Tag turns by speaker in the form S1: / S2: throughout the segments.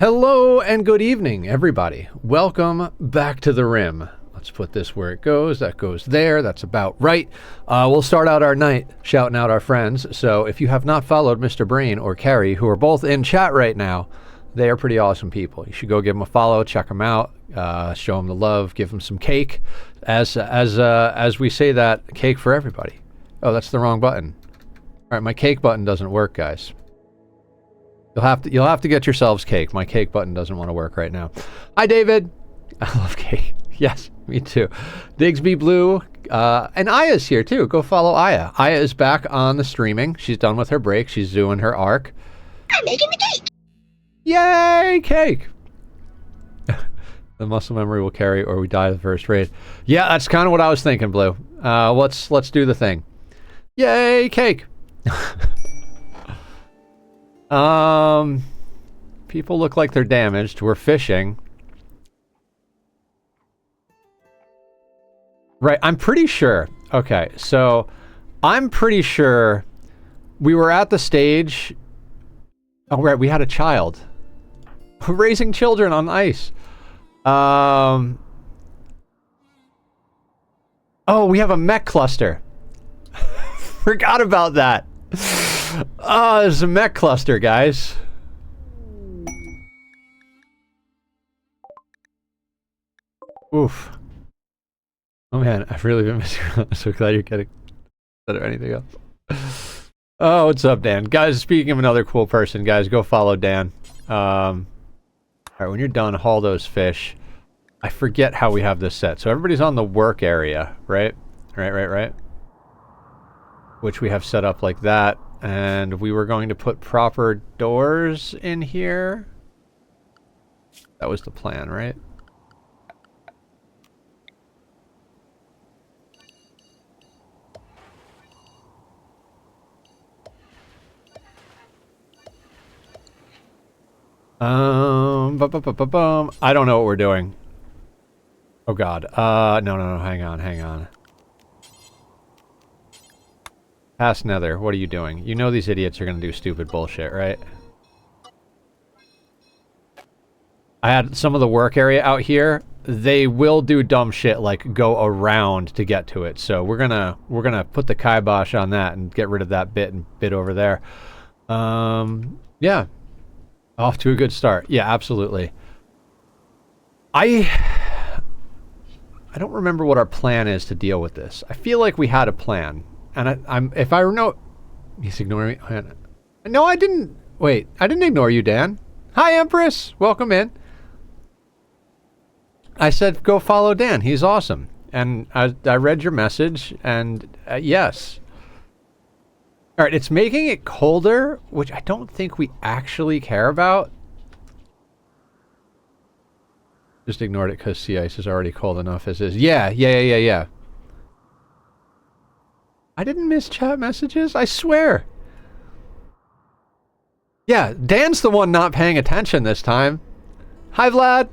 S1: Hello and good evening, everybody. Welcome back to the Rim. Let's put this where it goes. That goes there. That's about right. We'll start out our night shouting out our friends. So if you have not followed Mr. Brain or Carrie, who are both in chat right now, they are pretty awesome people. You should go give them a follow, check them out, show them the love, give them some cake. As we say that, cake for everybody. Oh, that's the wrong button. All right, my cake button doesn't work, guys. You'll have to get yourselves cake. My cake button doesn't want to work right now. Hi, David. I love cake. Yes, me too. Digsby Blue, and Aya's here too. Go follow Aya. Aya is back on the streaming. She's done with her break. She's doing her arc.
S2: I'm making the cake.
S1: Yay, cake! The muscle memory will carry, or we die the first raid. Yeah, that's kind of what I was thinking, Blue. Let's do the thing. Yay, cake! People look like they're damaged. We're fishing. Right, I'm pretty sure. Okay, so I'm pretty sure we were at the stage. Oh, right, we had a child. We're raising children on ice. Oh, we have a mech cluster. Forgot about that. Oh, there's a mech cluster, guys. Oof. Oh man, I've really been missing around. I'm so glad you're getting that or anything else. Oh, what's up, Dan? Guys, speaking of another cool person, guys, go follow Dan. Alright, when you're done, haul those fish. I forget how we have this set. So everybody's on the work area, right? Right. Which we have set up like that. And we were going to put proper doors in here. That was the plan, right? I don't know what we're doing. Oh god. No, hang on. Past Nether, what are you doing? You know these idiots are gonna do stupid bullshit, right? I had some of the work area out here. They will do dumb shit like go around to get to it. So we're gonna put the kibosh on that and get rid of that bit over there. Yeah. Off to a good start. Yeah, absolutely. I don't remember what our plan is to deal with this. I feel like we had a plan. And if I know... He's ignoring me. No, I didn't... Wait, I didn't ignore you, Dan. Hi, Empress. Welcome in. I said go follow Dan. He's awesome. And I read your message, and yes. Alright, it's making it colder, which I don't think we actually care about. Just ignored it because sea ice is already cold enough as is. Yeah. I didn't miss chat messages, I swear. Yeah, Dan's the one not paying attention this time. Hi, Vlad.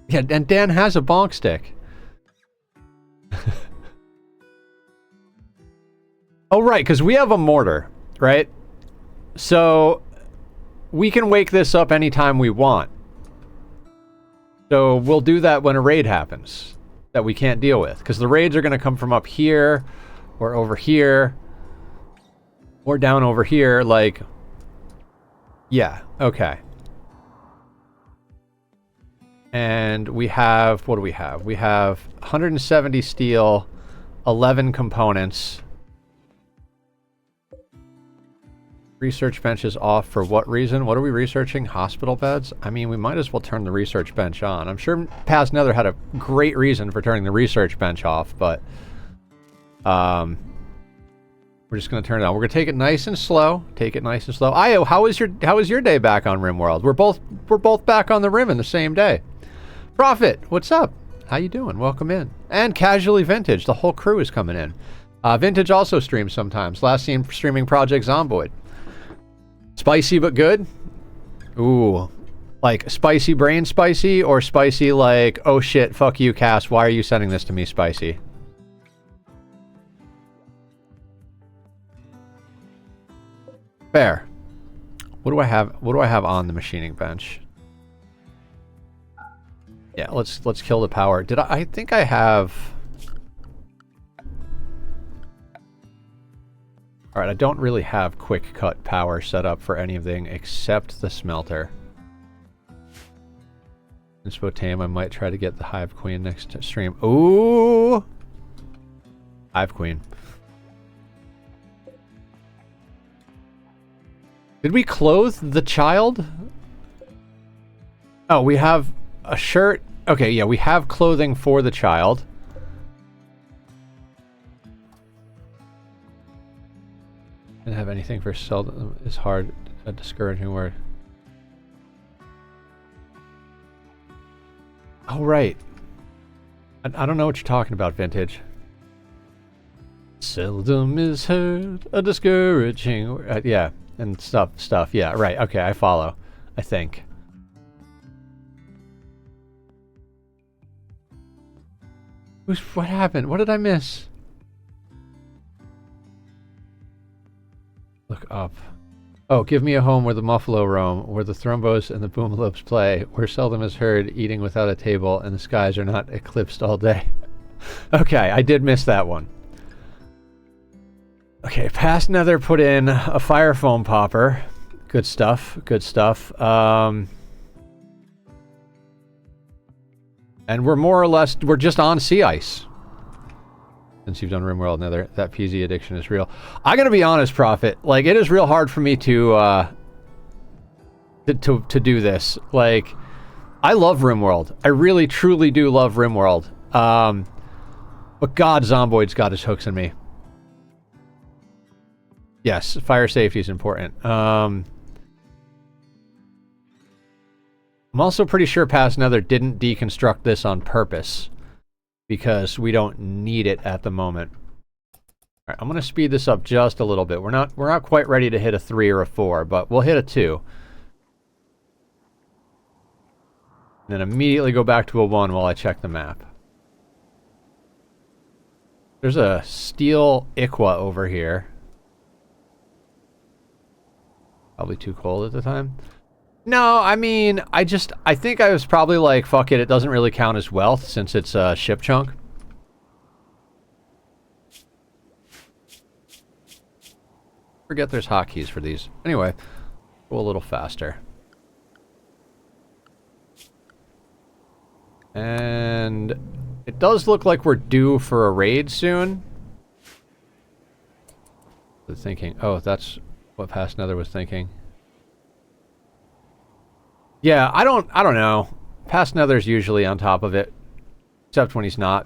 S1: Yeah, and Dan has a bonk stick. Oh, right, because we have a mortar, right? So, we can wake this up anytime we want. So, we'll do that when a raid happens that we can't deal with. Because the raids are going to come from up here, or over here, or down over here, like... Yeah, okay. And we have... What do we have? We have 170 steel, 11 components... Research bench is off for what reason? What are we researching? Hospital beds? I mean, we might as well turn the research bench on. I'm sure Past Nether had a great reason for turning the research bench off, but we're just gonna turn it on. We're gonna take it nice and slow. Io, how was your day back on RimWorld? We're both back on the Rim in the same day. Prophet, what's up? How you doing? Welcome in. And Casually Vintage, the whole crew is coming in. Vintage also streams sometimes. Last seen streaming Project Zomboid. Spicy but good? Ooh. Like, spicy brain spicy, or spicy like, oh shit, fuck you, Cass, why are you sending this to me spicy? Fair. What do I have? What do I have on the machining bench? Yeah, let's kill the power. I think I have... Alright, I don't really have quick cut power set up for anything except the smelter. Inspo tame, I might try to get the Hive Queen next stream. Ooh! Hive Queen. Did we clothe the child? Oh, we have a shirt. Okay, yeah, we have clothing for the child. Didn't have anything for seldom. Is hard, a discouraging word. Oh, right. I don't know what you're talking about, Vintage. Seldom is heard a discouraging word. Yeah, and stuff. Yeah, right. Okay, I follow. I think. What happened? What did I miss? Look up. Oh, give me a home where the muffalo roam, where the thrumbos and the boomalopes play, where seldom is heard eating without a table, and the skies are not eclipsed all day. Okay, I did miss that one. Okay, past nether put in a fire foam popper. Good stuff, good stuff. And we're more or less, we're just on sea ice. Since you've done RimWorld, nether, that PZ addiction is real. I gotta be honest, Prophet. Like, it is real hard for me to do this. Like, I love RimWorld. I really, truly do love RimWorld. But God, Zomboid's got his hooks in me. Yes, fire safety is important. I'm also pretty sure Past Nether didn't deconstruct this on purpose, because we don't need it at the moment. Alright, I'm going to speed this up just a little bit. We're not quite ready to hit a 3 or a 4, but we'll hit a 2. And then immediately go back to a 1 while I check the map. There's a steel Iqua over here. Probably too cold at the time. No, I mean, I think I was probably like, fuck it doesn't really count as wealth since it's a ship chunk. Forget there's hotkeys for these. Anyway, go a little faster. And it does look like we're due for a raid soon. The thinking, oh, that's what Past Nether was thinking. Yeah, I don't know. Past Nether's usually on top of it, except when he's not.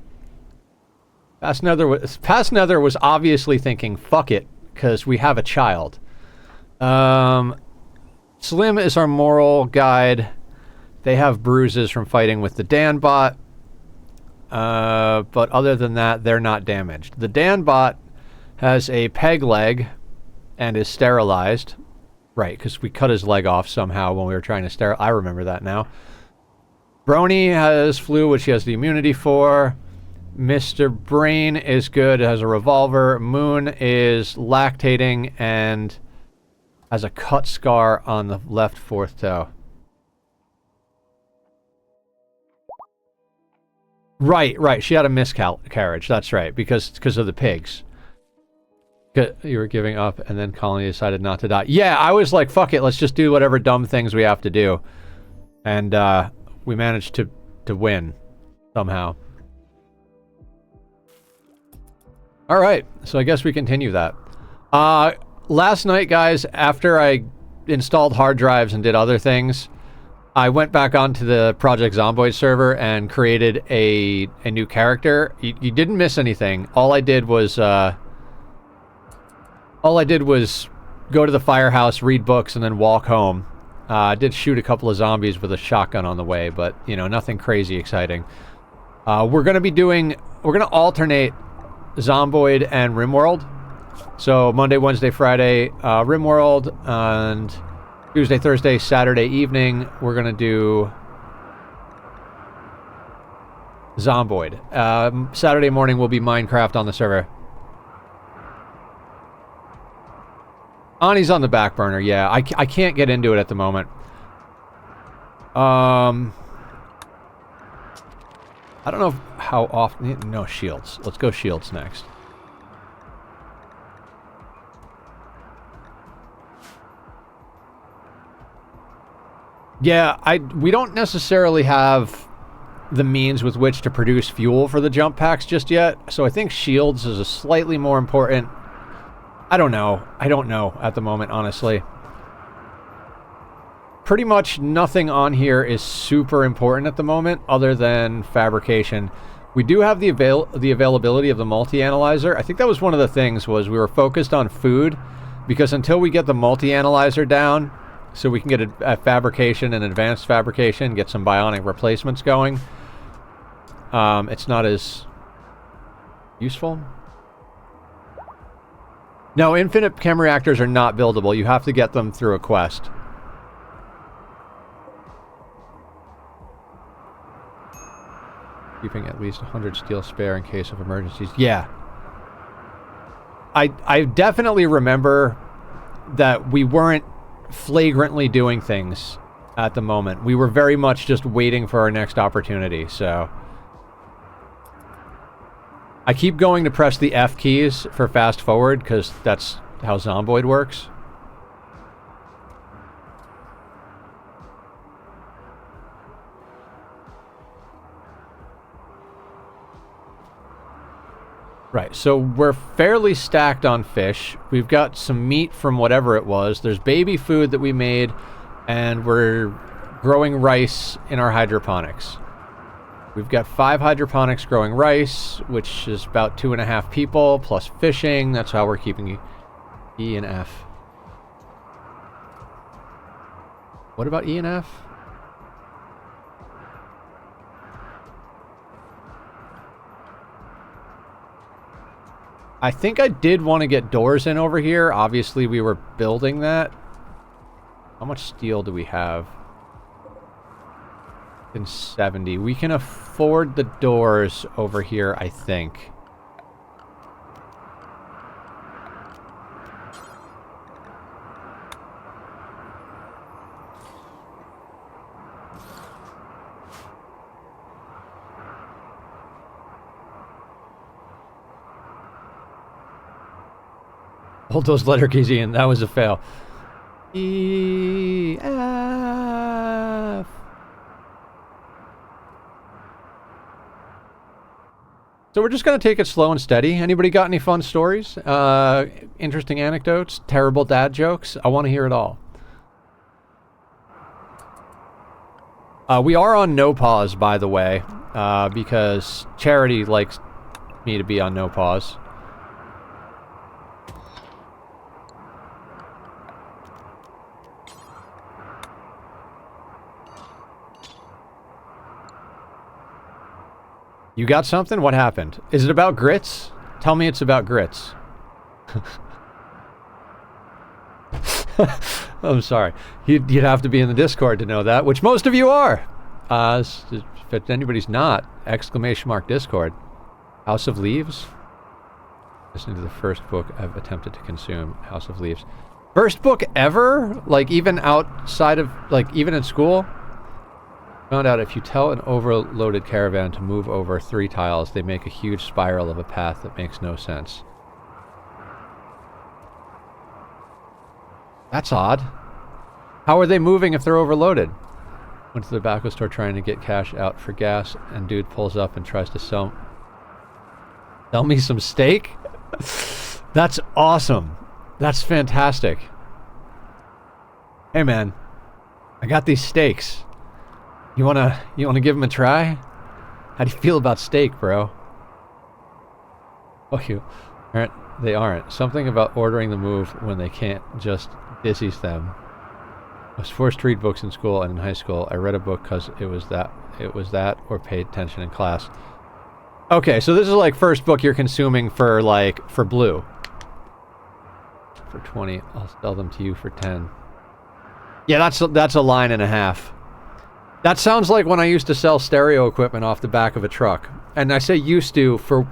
S1: Past Nether was obviously thinking, fuck it, because we have a child. Slim is our moral guide. They have bruises from fighting with the Danbot. But other than that, they're not damaged. The Danbot has a peg leg and is sterilized. Right, because we cut his leg off somehow when we were trying to sterilize. I remember that now. Brony has flu, which he has the immunity for. Mr. Brain is good, has a revolver. Moon is lactating and has a cut scar on the left fourth toe. Right. She had a miscarriage. That's right, because of the pigs. You were giving up, and then Colony decided not to die. Yeah, I was like, fuck it, let's just do whatever dumb things we have to do. And we managed to win somehow. Alright, so I guess we continue that. Last night, guys, after I installed hard drives and did other things, I went back onto the Project Zomboid server and created a new character. You didn't miss anything. All I did was go to the firehouse, read books, and then walk home. I did shoot a couple of zombies with a shotgun on the way, but, you know, nothing crazy exciting. We're going to alternate Zomboid and RimWorld. So Monday, Wednesday, Friday, RimWorld, and Tuesday, Thursday, Saturday evening, we're going to do Zomboid. Saturday morning will be Minecraft on the server. Ani's on the back burner, yeah. I can't get into it at the moment. I don't know how often... No, shields. Let's go shields next. Yeah, we don't necessarily have the means with which to produce fuel for the jump packs just yet, so I think shields is a slightly more important... I don't know at the moment, honestly. Pretty much nothing on here is super important at the moment, other than fabrication. We do have the availability of the multi-analyzer. I think that was one of the things, was we were focused on food, because until we get the multi-analyzer down, so we can get a fabrication and advanced fabrication, get some bionic replacements going, it's not as useful. No, infinite chem reactors are not buildable. You have to get them through a quest. Keeping at least 100 steel spare in case of emergencies. Yeah. I definitely remember that we weren't flagrantly doing things at the moment. We were very much just waiting for our next opportunity, so... I keep going to press the F keys for fast forward, because that's how Zomboid works. Right, so we're fairly stacked on fish. We've got some meat from whatever it was. There's baby food that we made, and we're growing rice in our hydroponics. We've got 5 hydroponics growing rice, which is about 2.5 people, plus fishing. That's how we're keeping E and F. What about E and F? I think I did want to get doors in over here. Obviously, we were building that. How much steel do we have? In 70. We can afford the doors over here, I think. Hold those letter keys, Ian. That was a fail. E, F. So we're just going to take it slow and steady. Anybody got any fun stories? Interesting anecdotes? Terrible dad jokes? I want to hear it all. We are on no pause, by the way, because Charity likes me to be on no pause. You got something? What happened? Is it about grits? Tell me it's about grits. I'm sorry. You'd have to be in the Discord to know that, which most of you are. If anybody's not, !Discord. House of Leaves? Listening to the first book I've attempted to consume, House of Leaves. First book ever? Like, even outside of, like, even in school? Found out if you tell an overloaded caravan to move over 3 tiles, they make a huge spiral of a path that makes no sense. That's odd. How are they moving if they're overloaded? Went to the tobacco store trying to get cash out for gas, and dude pulls up and tries to sell me some steak? That's awesome. That's fantastic. Hey man, I got these steaks. You wanna give them a try? How do you feel about steak, bro? Oh, they aren't. Something about ordering the move when they can't just dizzies them. I was forced to read books in school and in high school. I read a book because it was that or paid attention in class. Okay, so this is like first book you're consuming for blue. For 20, I'll sell them to you for 10. Yeah, that's a line and a half. That sounds like when I used to sell stereo equipment off the back of a truck. And I say used to, for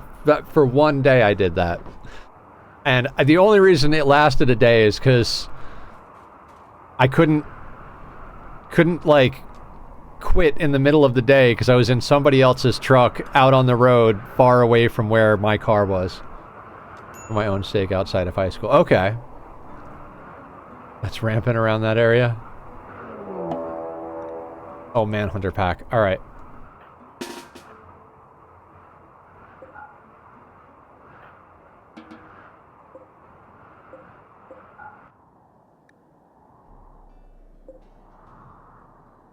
S1: one day I did that. And the only reason it lasted a day is because I couldn't like quit in the middle of the day because I was in somebody else's truck out on the road far away from where my car was. For my own sake outside of high school. Okay. That's rampant around that area. Oh, Manhunter pack. Alright.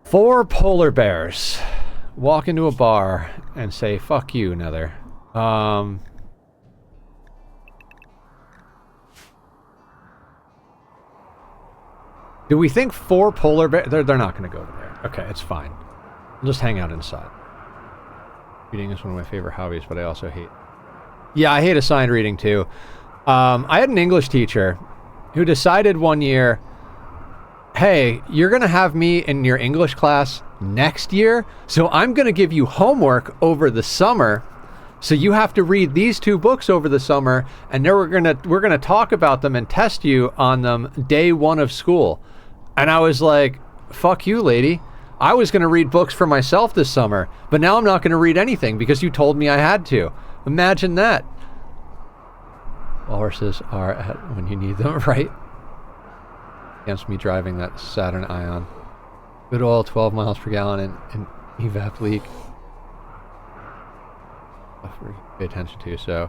S1: Four polar bears walk into a bar and say, fuck you, Nether. Do we think four polar bears? They're not going to go there. Okay, it's fine. We'll just hang out inside. Reading is one of my favorite hobbies, but I also hate... Yeah, I hate assigned reading too. I had an English teacher who decided one year, hey, you're going to have me in your English class next year, so I'm going to give you homework over the summer. So you have to read these two books over the summer, and then we're gonna talk about them and test you on them day one of school. And I was like, fuck you, lady. I was gonna read books for myself this summer, but now I'm not gonna read anything because you told me I had to. Imagine that. Walruses are at when you need them, right? Against me driving that Saturn Ion. Good oil, 12 miles per gallon and evap leak. Pay attention to, so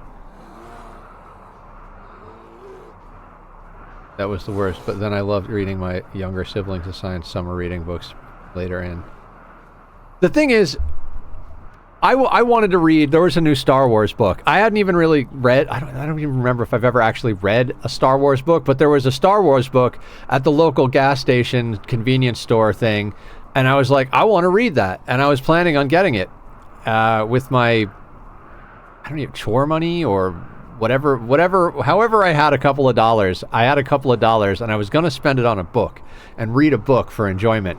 S1: that was the worst. But then I loved reading my younger siblings assigned summer reading books later in. The thing is, I wanted to read. There was a new Star Wars book. I hadn't even really read. I don't even remember if I've ever actually read a Star Wars book. But there was a Star Wars book at the local gas station convenience store thing, and I was like, I want to read that, and I was planning on getting it with my. I don't know, chore money or whatever, however I had a couple of dollars. I had a couple of dollars and I was going to spend it on a book and read a book for enjoyment.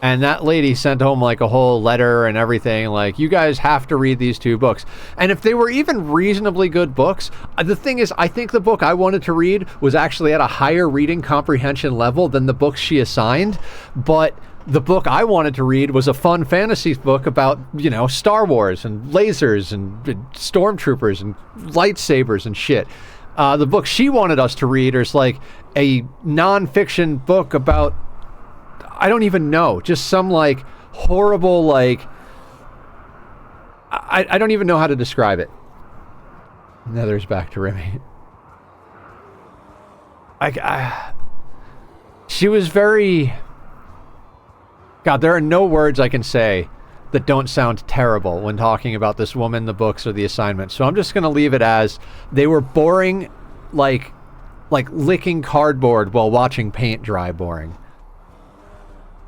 S1: And that lady sent home like a whole letter and everything, like, you guys have to read these two books. And if they were even reasonably good books, the thing is, I think the book I wanted to read was actually at a higher reading comprehension level than the books she assigned. But the book I wanted to read was a fun fantasy book about, you know, Star Wars and lasers and stormtroopers and lightsabers and shit. The book she wanted us to read is like a non-fiction book about, I don't even know, just some like horrible, like, I don't even know how to describe it. Nether's back to Remy. She was very... God, there are no words I can say that don't sound terrible when talking about this woman, the books, or the assignment. So I'm just going to leave it as they were boring, like licking cardboard while watching paint dry boring.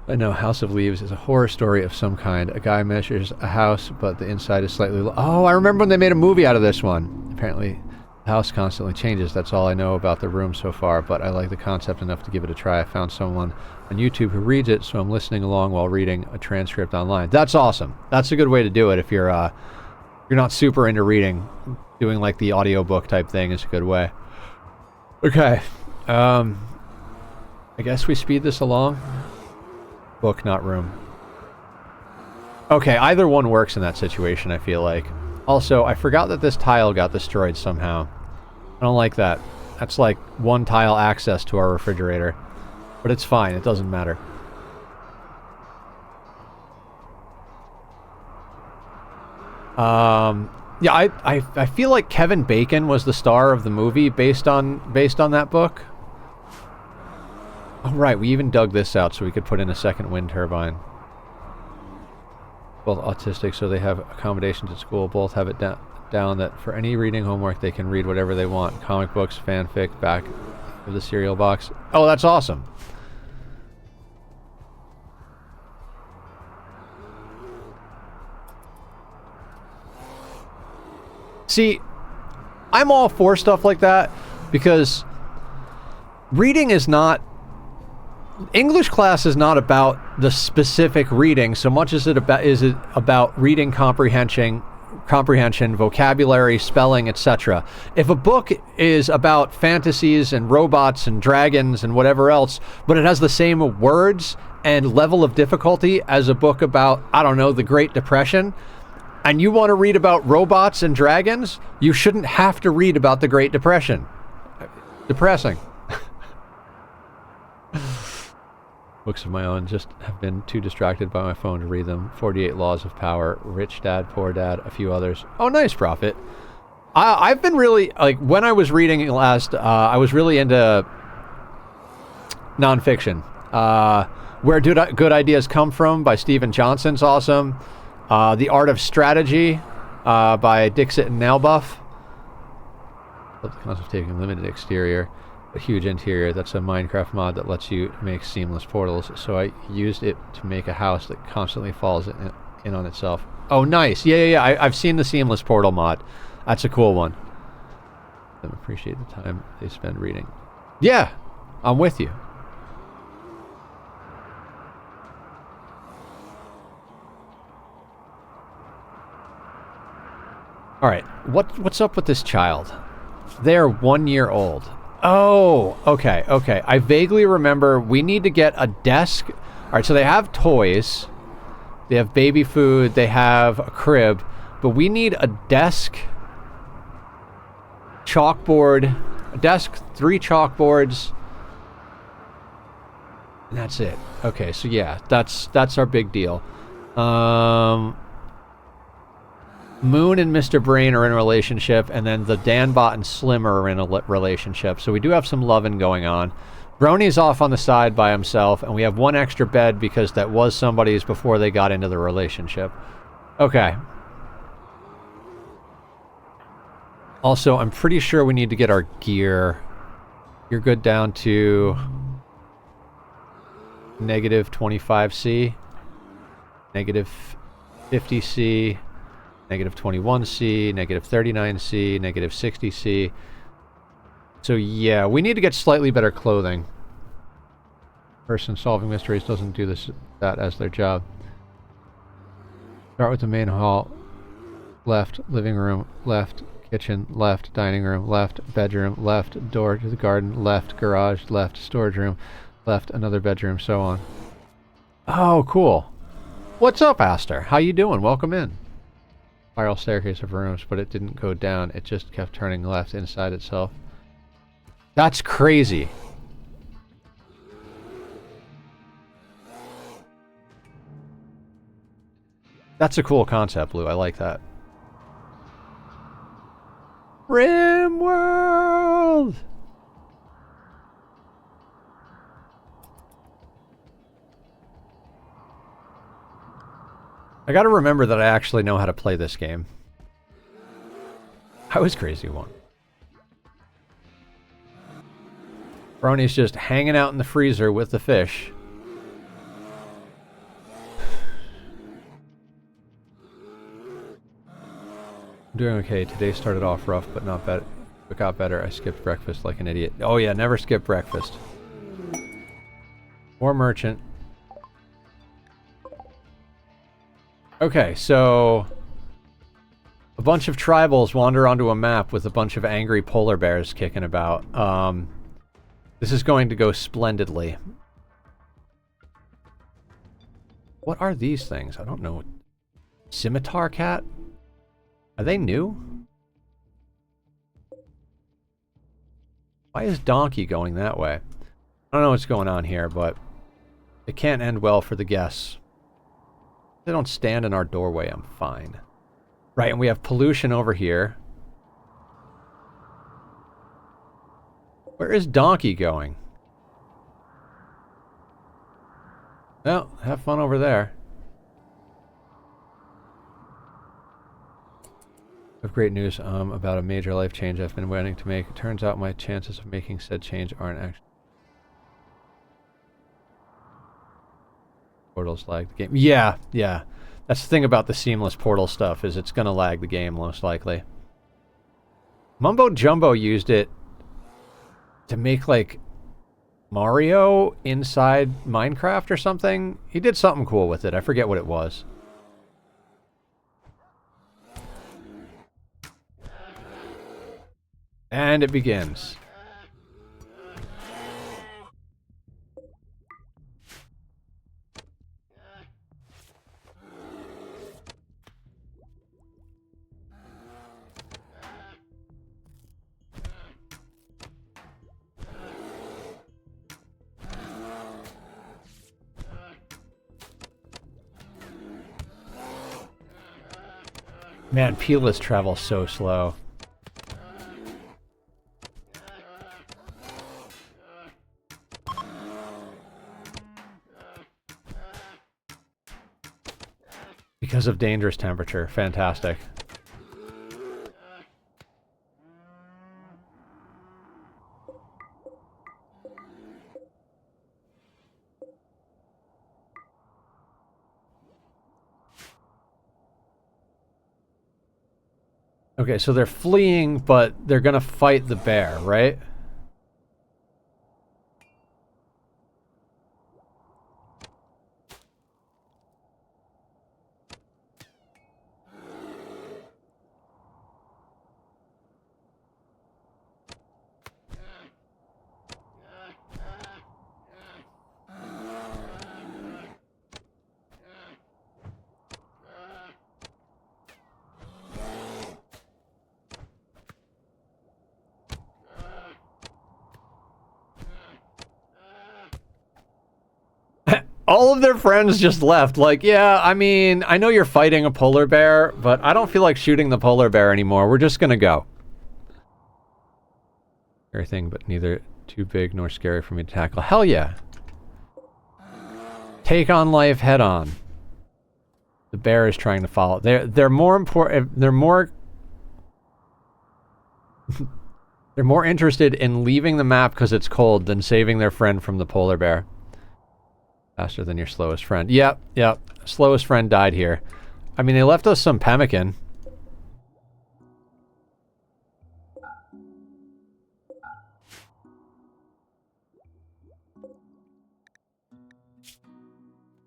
S1: I know House of Leaves is a horror story of some kind. A guy measures a house, but the inside is slightly... Oh, I remember when they made a movie out of this one. Apparently, the house constantly changes. That's all I know about the room so far, but I like the concept enough to give it a try. I found someone on YouTube who reads it, so I'm listening along while reading a transcript online. That's awesome. That's a good way to do it if you're not super into reading. Doing like the audiobook type thing is a good way. Okay. I guess we speed this along. Book, not room. Okay, either one works in that situation, I feel like. Also, I forgot that this tile got destroyed somehow. I don't like that. That's like one tile access to our refrigerator. But it's fine, it doesn't matter. Yeah, I feel like Kevin Bacon was the star of the movie based on that book. Oh, right, we even dug this out so we could put in a second wind turbine. Both autistic, so they have accommodations at school. Both have it down that for any reading homework, they can read whatever they want. Comic books, fanfic, back of the cereal box. Oh, that's awesome. See, I'm all for stuff like that because reading is not... English class is not about the specific reading so much as it about reading comprehension comprehension, vocabulary, spelling, etc. If a book is about fantasies and robots and dragons and whatever else, but it has the same words and level of difficulty as a book about, I don't know, the Great Depression, and you want to read about robots and dragons, you shouldn't have to read about the Great Depression. Depressing. Books of my own, just have been too distracted by my phone to read them. 48 Laws of Power, Rich Dad, Poor Dad, a few others. Oh, nice, Prophet. I've been really, like, when I was reading last, I was really into nonfiction. Where Good Ideas Come From by Steven Johnson's awesome. The Art of Strategy by Dixit and Nailbuff. The concept of taking limited exterior, a huge interior. That's a Minecraft mod that lets you make seamless portals. So I used it to make a house that constantly falls in on itself. Oh, nice. Yeah. I've seen the seamless portal mod. That's a cool one. I appreciate the time they spend reading. Yeah, I'm with you. All right, what's up with this child? They're 1 year old. Oh, okay. I vaguely remember we need to get a desk. All right, so they have toys, they have baby food, they have a crib, but we need a desk, chalkboard, a desk, 3 chalkboards, and that's it. Okay, so yeah, that's our big deal. Moon and Mr. Brain are in a relationship, and then the Danbot and Slimmer are in a relationship. So we do have some loving going on. Brony's off on the side by himself, and we have 1 extra bed because that was somebody's before they got into the relationship. Okay. Also, I'm pretty sure we need to get our gear. You're good down to negative 25C, negative 50C, negative 21C, negative 39C, negative 60C. So yeah, we need to get slightly better clothing. Person solving mysteries doesn't do that as their job. Start with the main hall. Left, living room. Left, kitchen. Left, dining room. Left, bedroom. Left, door to the garden. Left, garage. Left, storage room. Left, another bedroom, so on. Oh, cool. What's up, Aster? How you doing? Welcome in. Spiral staircase of rooms, but it didn't go down. It just kept turning left inside itself. That's crazy. That's a cool concept, Lou. I like that. RIMWORLD! I gotta remember that I actually know how to play this game. I was crazy one. Brony's just hanging out in the freezer with the fish. I'm doing okay. Today started off rough, but not bad. It got better. I skipped breakfast like an idiot. Oh yeah, never skip breakfast. More merchant. Okay, so a bunch of tribals wander onto a map with a bunch of angry polar bears kicking about. This is going to go splendidly. What are these things? I don't know. Scimitar cat? Are they new? Why is Donkey going that way? I don't know what's going on here, but it can't end well for the guests. If they don't stand in our doorway, I'm fine. Right, and we have pollution over here. Where is Donkey going? Well, have fun over there. I have great news about a major life change I've been waiting to make. It turns out my chances of making said change aren't actually... Portals lag the game. Yeah. That's the thing about the seamless portal stuff, is it's gonna lag the game, most likely. Mumbo Jumbo used it to make, like, Mario inside Minecraft or something. He did something cool with it. I forget what it was. And it begins. Man, peelless travels so slow. Because of dangerous temperature. Fantastic. Okay, so they're fleeing, but they're gonna fight the bear, right? All of their friends just left. Like, yeah, I mean, I know you're fighting a polar bear, but I don't feel like shooting the polar bear anymore. We're just gonna go. Everything, but neither too big nor scary for me to tackle. Hell yeah. Take on life head on. The bear is trying to follow. They're more important. They're more interested in leaving the map because it's cold than saving their friend from the polar bear. Faster than your slowest friend. Yep, yep. Slowest friend died here. I mean, they left us some pemmican.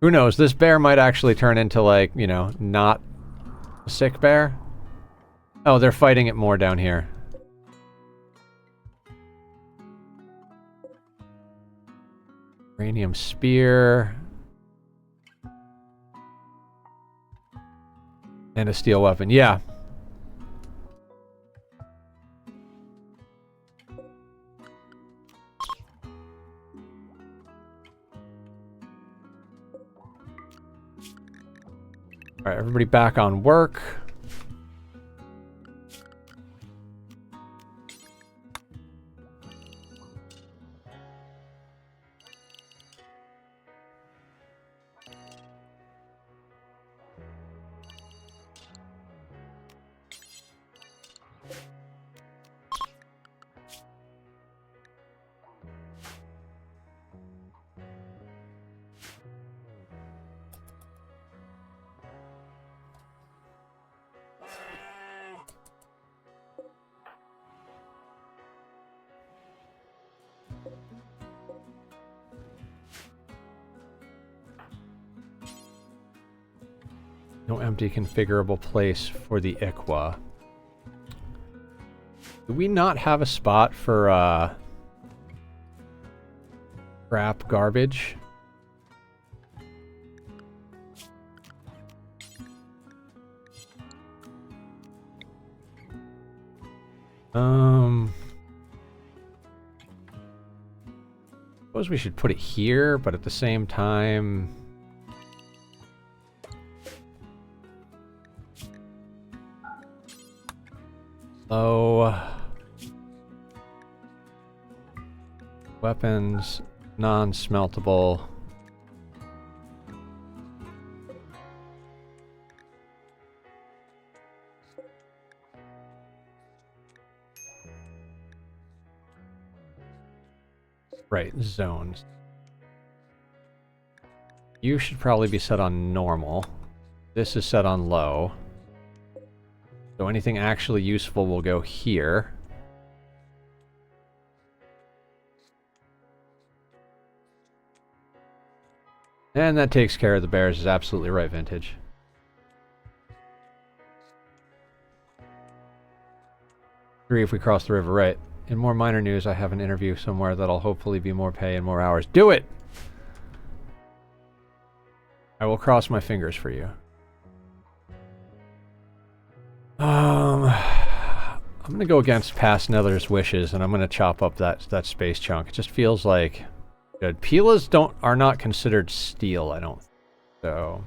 S1: Who knows? This bear might actually turn into, like, you know, not a sick bear. Oh, they're fighting it more down here. Uranium spear. And a steel weapon. Yeah. Alright, everybody back on work. No empty configurable place for the Iqua. Do we not have a spot for, scrap garbage? Suppose we should put it here, but at the same time... Oh, weapons, non-smeltable. Right, zones. You should probably be set on normal. This is set on low. So anything actually useful will go here. And that takes care of the bears, is absolutely right, Vintage. 3 if we cross the river, right. In more minor news, I have an interview somewhere that'll hopefully be more pay and more hours. Do it! I will cross my fingers for you. I'm gonna go against past Nether's wishes, and I'm gonna chop up that space chunk. It just feels like good. Pilas are not considered steel, I don't think so.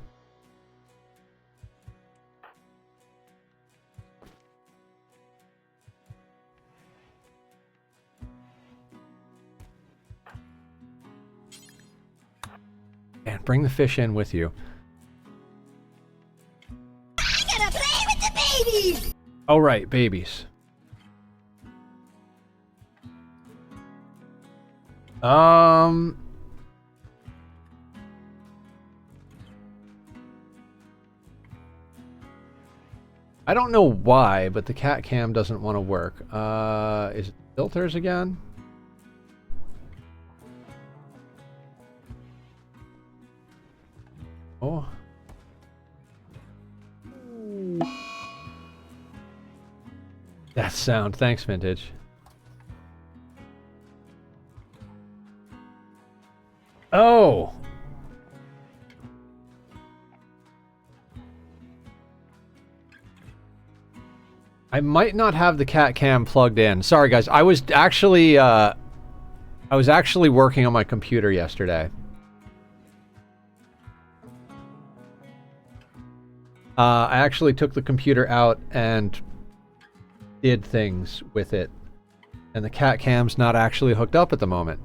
S1: And bring the fish in with you.
S2: I gotta play with the babies!
S1: Oh, right, babies. I don't know why, but the cat cam doesn't want to work. Is it filters again? Oh. That sound. Thanks, Vintage. Oh! I might not have the cat cam plugged in. Sorry, guys. I was actually working on my computer yesterday. I actually took the computer out and did things with it. And the cat cam's not actually hooked up at the moment.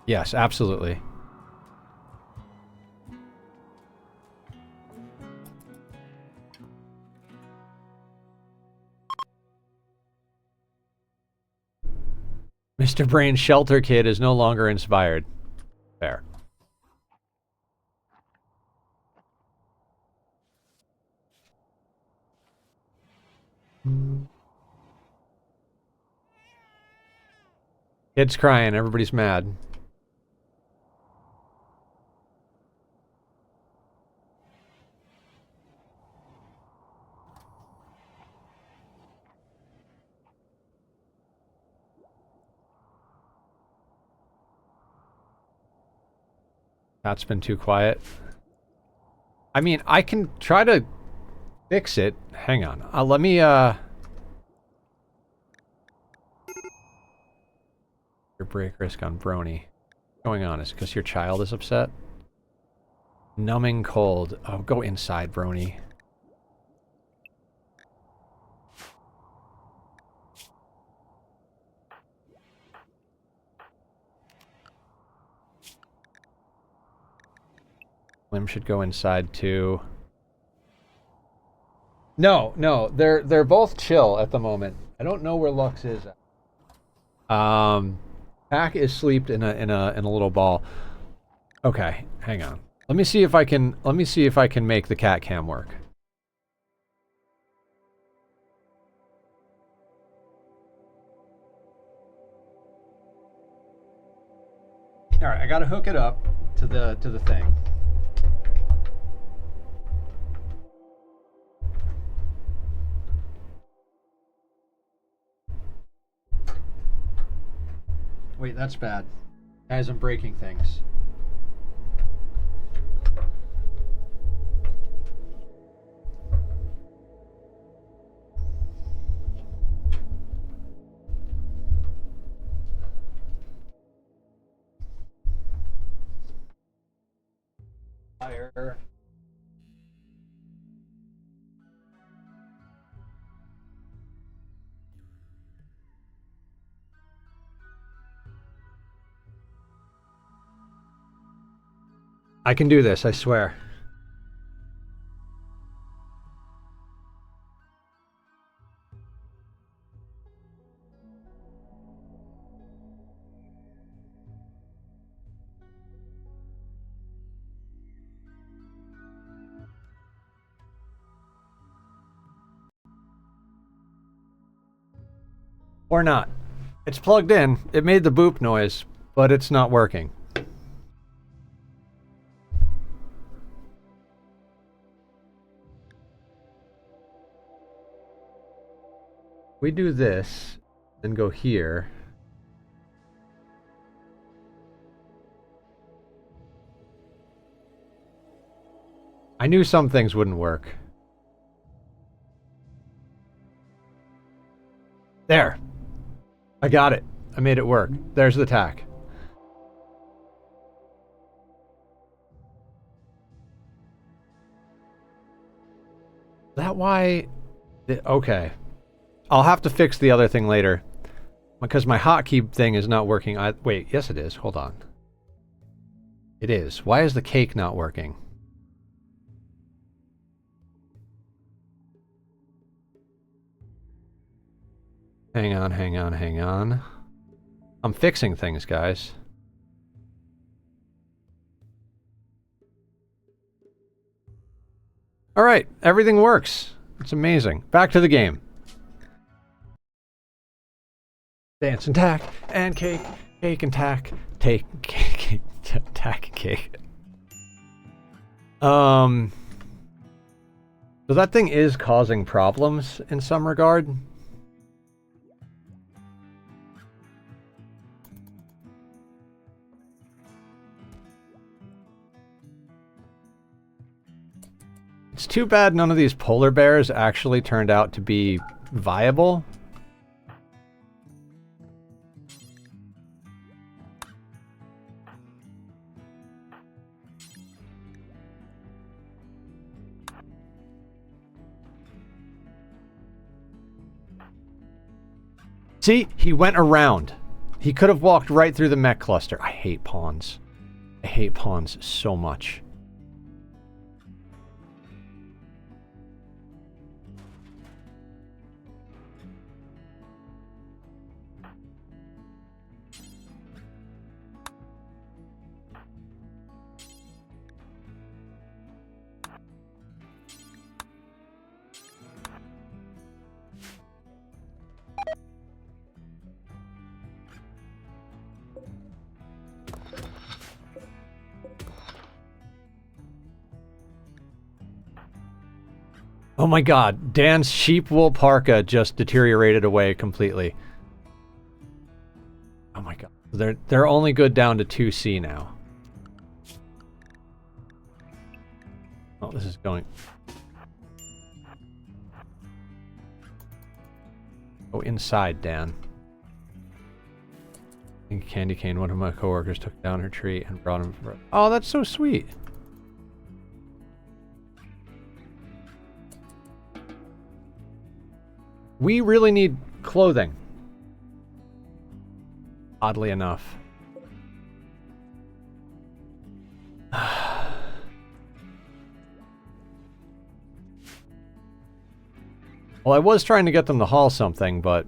S1: Yes, absolutely. Mr. Brain's shelter kid is no longer inspired. Fair. Kid's crying, everybody's mad. That's been too quiet. I mean, I can try to fix it. Hang on. Let me, Your break risk on Brony. What's going on? Is it because your child is upset? Numbing cold. Oh, go inside, Brony. Lim should go inside too. No, they're both chill at the moment. I don't know where Lux is. Pack is sleeped in a little ball. Okay, hang on. Let me see if I can make the cat cam work. All right, I gotta hook it up to the thing. Wait, that's bad. Guys, I'm breaking things. Fire. I can do this, I swear. Or not. It's plugged in. It made the boop noise, but it's not working. We do this, then go here. I knew some things wouldn't work. There. I got it. I made it work. There's the tack. Is that why... Okay. I'll have to fix the other thing later. Because my hotkey thing is not working. Wait, yes it is. Hold on. It is. Why is the cake not working? Hang on, hang on, hang on. I'm fixing things, guys. Alright, everything works. It's amazing. Back to the game. Dance and tack and cake, cake and tack, take cake, tack and cake. So that thing is causing problems in some regard. It's too bad none of these polar bears actually turned out to be viable. See, he went around. He could have walked right through the mech cluster. I hate pawns. I hate pawns so much. Oh my god, Dan's sheep wool parka just deteriorated away completely. Oh my god. They're only good down to 2C now. Oh, this is going... Go inside, Dan. I think Candy Cane, one of my coworkers, took down her tree and brought him... Oh, that's so sweet. We really need clothing. Oddly enough. Well, I was trying to get them to haul something, but...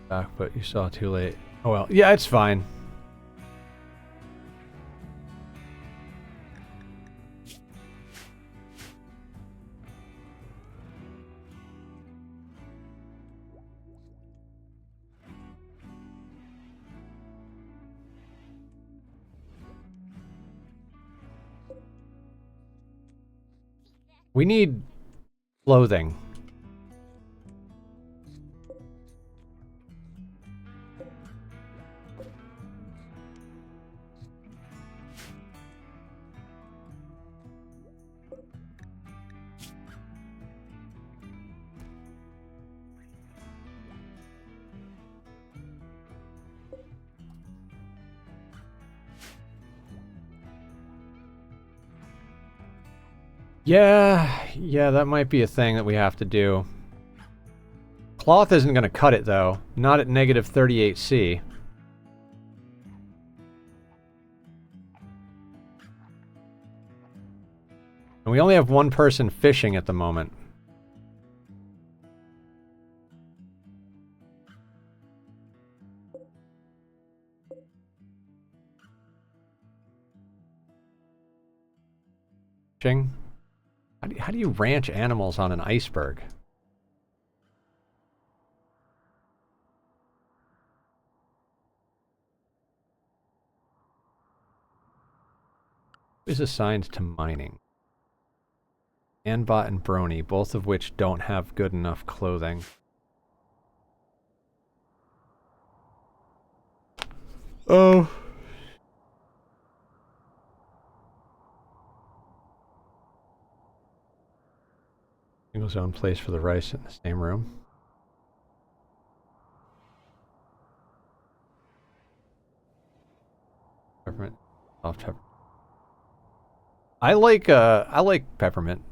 S1: back, but you saw too late. Oh well, yeah, it's fine. We need clothing. Yeah, that might be a thing that we have to do. Cloth isn't going to cut it, though. Not at negative 38C. And we only have one person fishing at the moment. Fishing? How do you ranch animals on an iceberg? Who is assigned to mining? Anbot and Brony, both of which don't have good enough clothing. Oh. Single zone place for the rice in the same room. Peppermint, soft pepper. I like peppermint.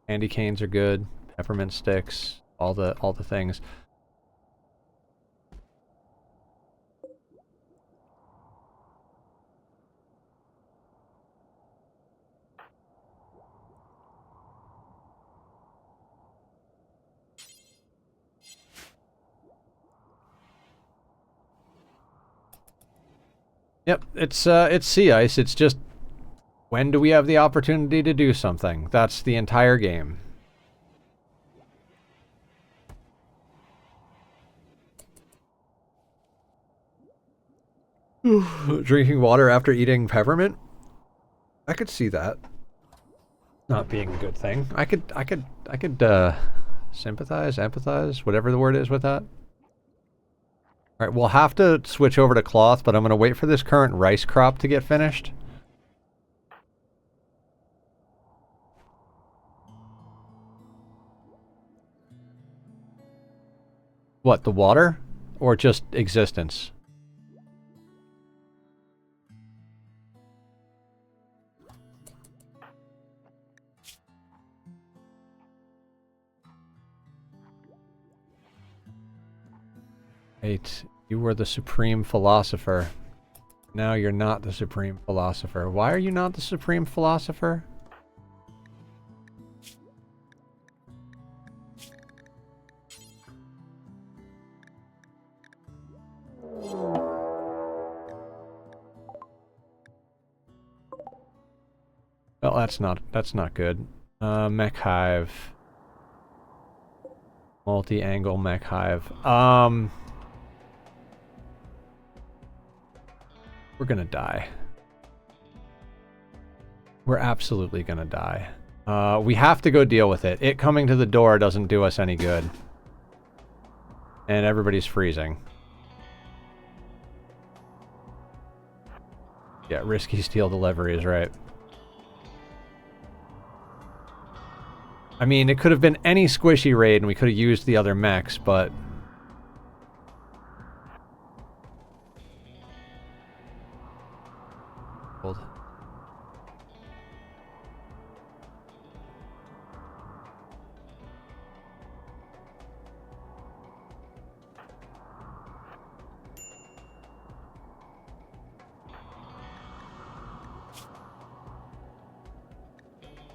S1: Candy canes are good. Peppermint sticks. All the things. Yep, it's sea ice. It's just, when do we have the opportunity to do something? That's the entire game. Drinking water after eating peppermint? I could see that not being a good thing. I could sympathize, empathize, whatever the word is with that. All right, we'll have to switch over to cloth, but I'm going to wait for this current rice crop to get finished. What, the water? Or just existence? Wait, you were the supreme philosopher. Now you're not the supreme philosopher. Why are you not the supreme philosopher? Well, that's not good. Mech hive. Multi-angle mech hive. We're gonna die. We're absolutely gonna die. We have to go deal with it. It coming to the door doesn't do us any good. And everybody's freezing. Yeah, risky steel delivery is right. I mean, it could have been any squishy raid and we could have used the other mechs, but... Hold.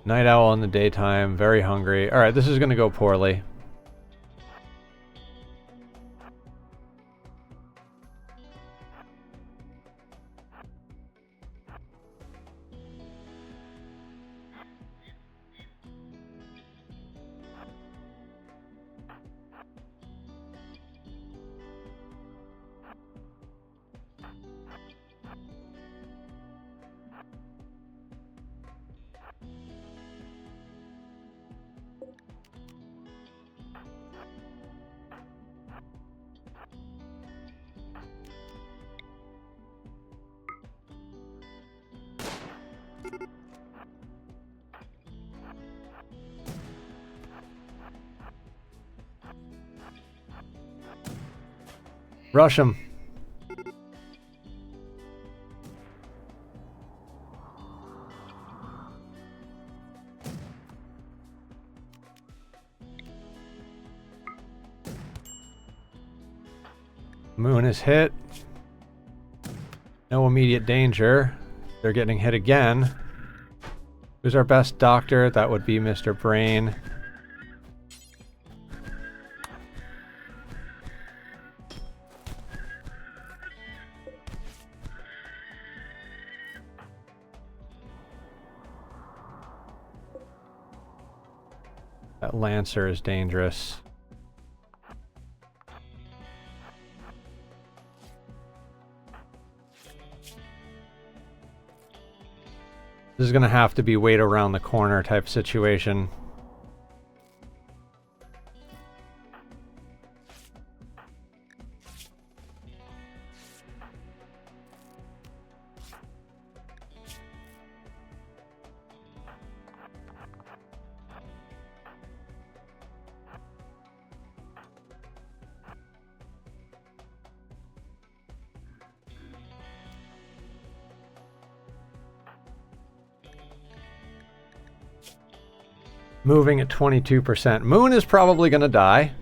S1: Night owl in the daytime, very hungry. Alright, this is gonna go poorly. Rush him. Moon is hit. No immediate danger. They're getting hit again. Who's our best doctor? That would be Mr. Brain. That Lancer is dangerous. This is gonna have to be wait around the corner type situation. Moving at 22%. Moon is probably going to die.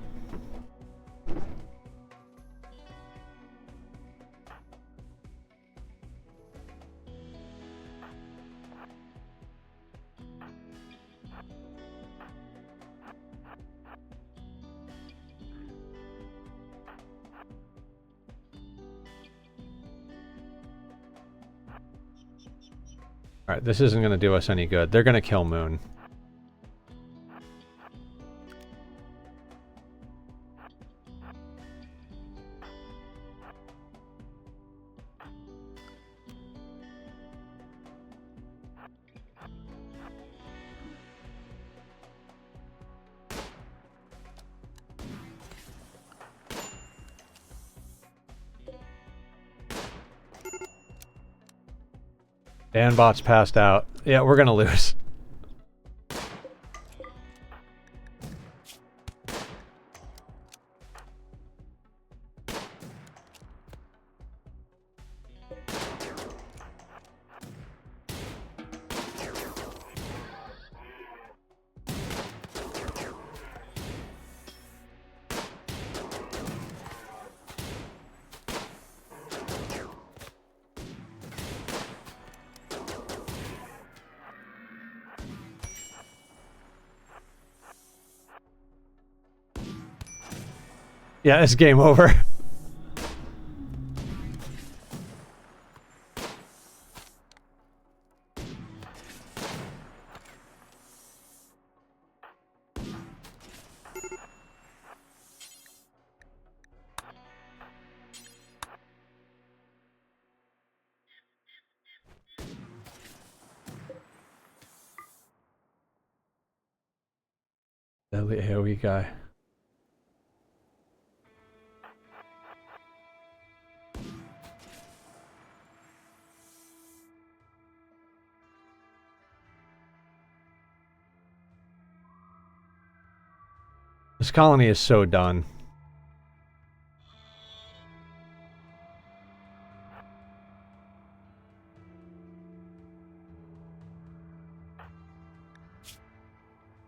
S1: All right, this isn't going to do us any good. They're going to kill Moon. Danbot's passed out. Yeah, we're gonna lose. Yeah, it's game over. Deadly AoE guy. This colony is so done.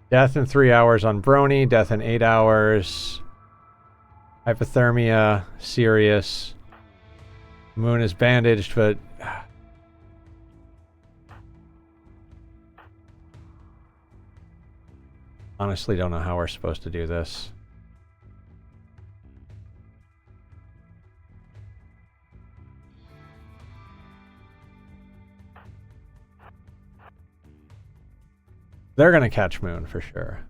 S1: Death in 3 hours on Brony, death in 8 hours. Hypothermia, serious. Moon is bandaged, but... honestly don't know how we're supposed to do this. They're gonna catch Moon for sure.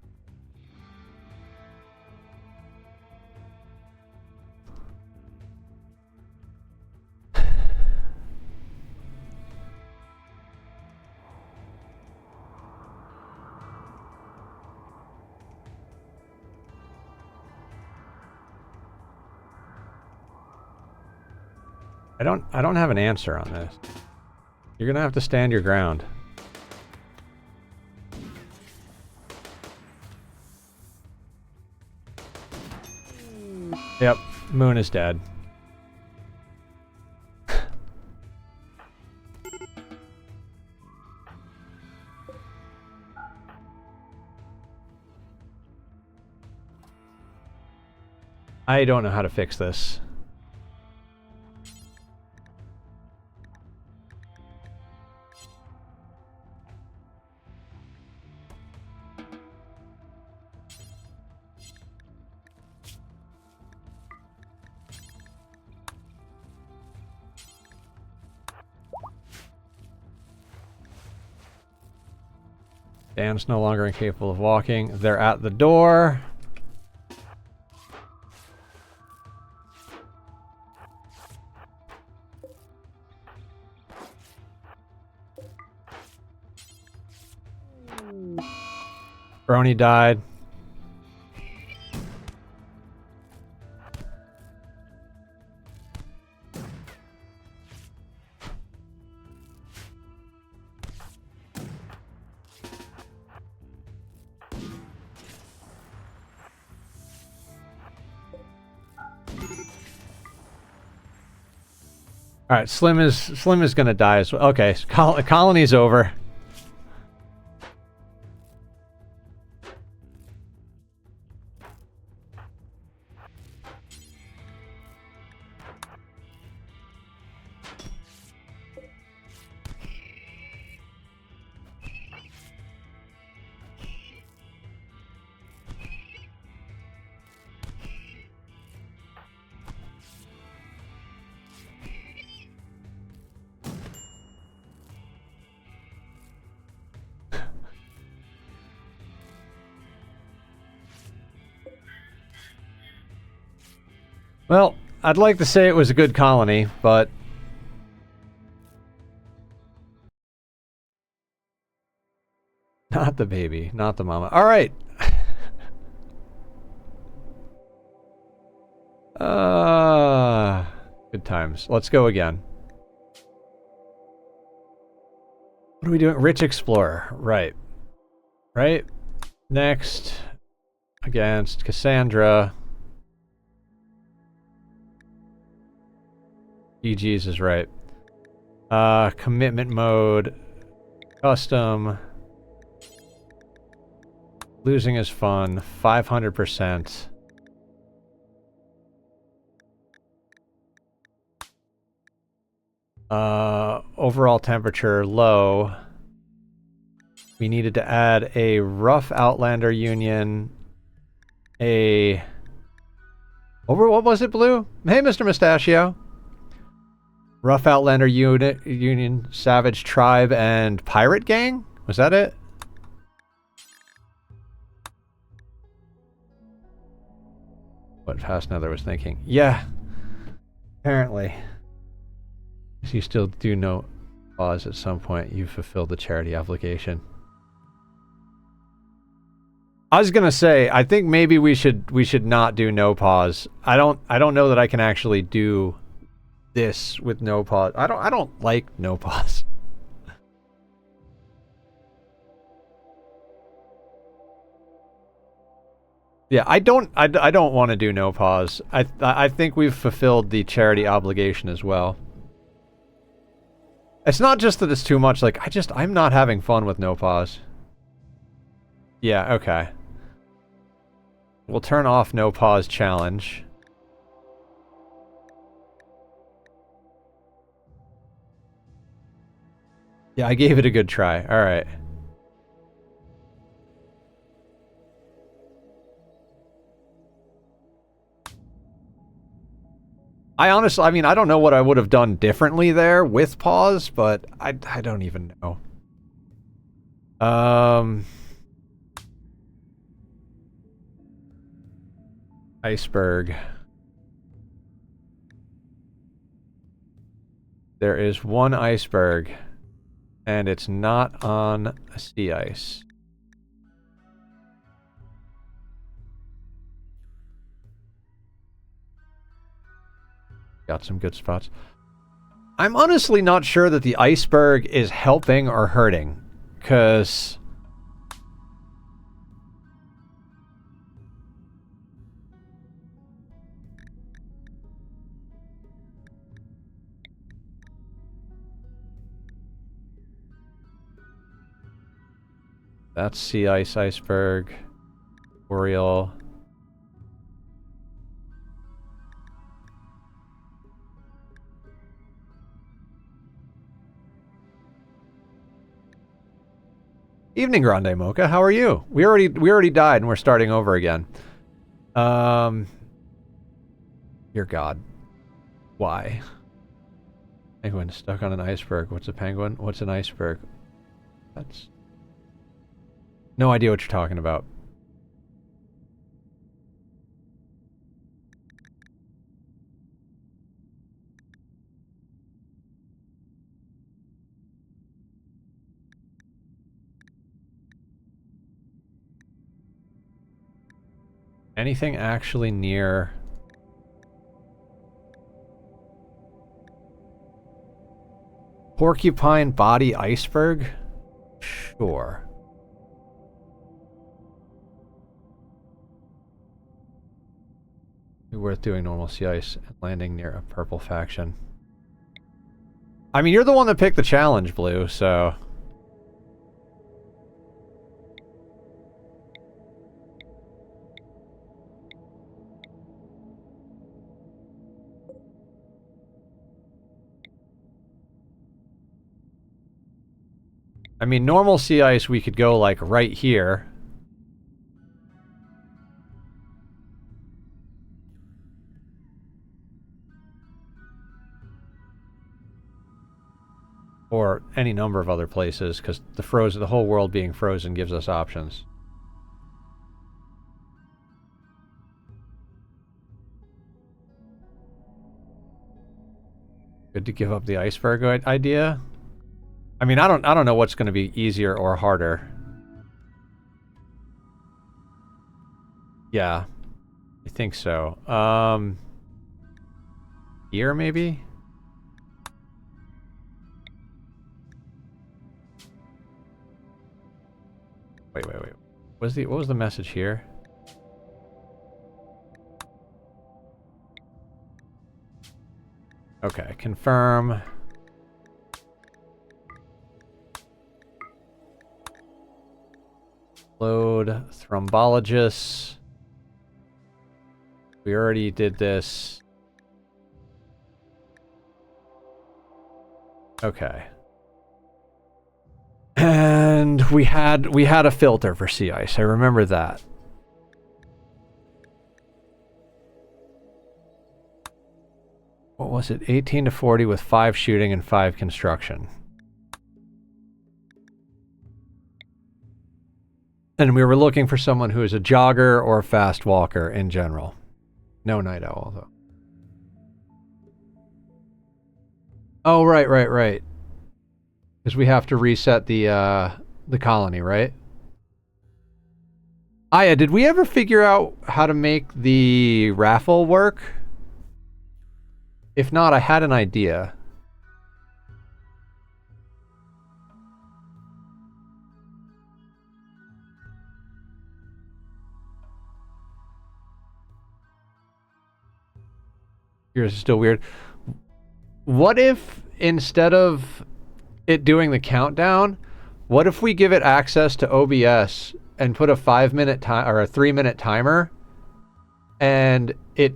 S1: I don't have an answer on this. You're gonna have to stand your ground. Yep, Moon is dead. I don't know how to fix this. Dan's no longer incapable of walking. They're at the door. Brony died. All right, Slim is gonna die as well. Okay, colony's over. Well, I'd like to say it was a good colony, but... Not the baby, not the mama. Alright! Good times. Let's go again. What are we doing? Rich Explorer. Right. Right? Next. Against Cassandra. GG's is right. Commitment mode. Custom. Losing is fun. 500%. Overall temperature low. We needed to add a rough Outlander union. What was it, Blue? Hey, Mr. Mustachio. Rough Outlander union, Savage Tribe, and Pirate Gang? Was that it? What Fast Nether was thinking. Yeah. Apparently. You still do no pause at some point. You fulfilled the charity obligation. I was gonna say, I think maybe we should not do no pause. I don't know that I can actually do this with no pause. I don't like no pause. Yeah, I don't want to do no pause. I think we've fulfilled the charity obligation as well. It's not just that it's too much, like, I'm not having fun with no pause. Yeah, okay. We'll turn off no pause challenge. Yeah, I gave it a good try. Alright. I mean, I don't know what I would have done differently there with pause, but I don't even know. Iceberg. There is one iceberg, and it's not on a sea ice. Got some good spots. I'm honestly not sure that the iceberg is helping or hurting, because... That's sea ice iceberg. Boreal. Evening, Grande Mocha. How are you? We already died and we're starting over again. Dear God. Why? Penguin stuck on an iceberg. What's a penguin? What's an iceberg? That's... No idea what you're talking about. Anything actually near... Porcupine Body Iceberg? Sure. Be worth doing normal sea ice and landing near a purple faction. I mean, you're the one that picked the challenge, Blue, so... I mean, normal sea ice, we could go, like, right here. Or any number of other places, because the whole world being frozen gives us options. Good to give up the iceberg idea. I mean, I don't know what's going to be easier or harder. Yeah, I think so. Here maybe? Wait. What was the message here? Okay, confirm. Load Thrumbologists. We already did this. Okay. And we had a filter for sea ice. I remember that. What was it? 18 to 40 with 5 shooting and 5 construction. And we were looking for someone who is a jogger or a fast walker in general. No night owl, though. Oh, right. Because we have to reset the colony, right? Aya, did we ever figure out how to make the raffle work? If not, I had an idea. Yours is still weird. What if, instead of it doing the countdown, what if we give it access to OBS and put a 5-minute time or a 3-minute timer, and it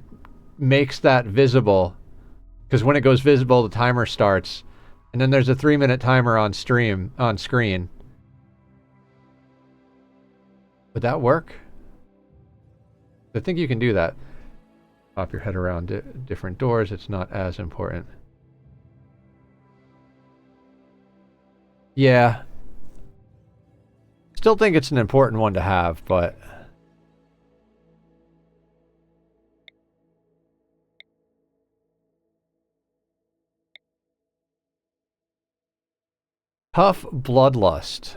S1: makes that visible? Because when it goes visible, the timer starts, and then there's a 3-minute timer on screen. Would that work? I think you can do that. Pop your head around different doors. It's not as important. Yeah. Still think it's an important one to have, but... Tough Bloodlust.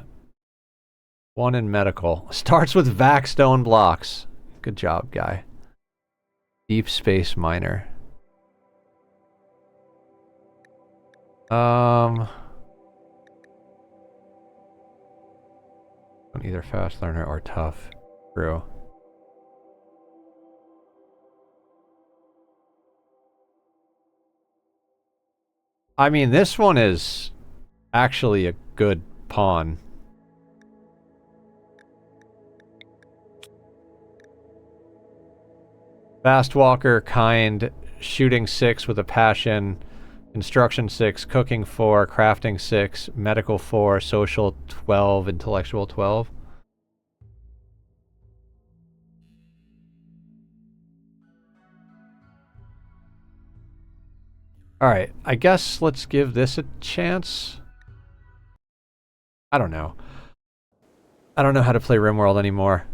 S1: 1 in medical. Starts with vac stone blocks. Good job, guy. Deep Space Miner. Either fast learner or tough. True. I mean, this one is actually a good pawn. Fast walker, kind, shooting 6 with a passion, construction 6, cooking 4, crafting 6, medical 4, social 12, intellectual 12. Alright, I guess let's give this a chance. I don't know. I don't know how to play RimWorld anymore.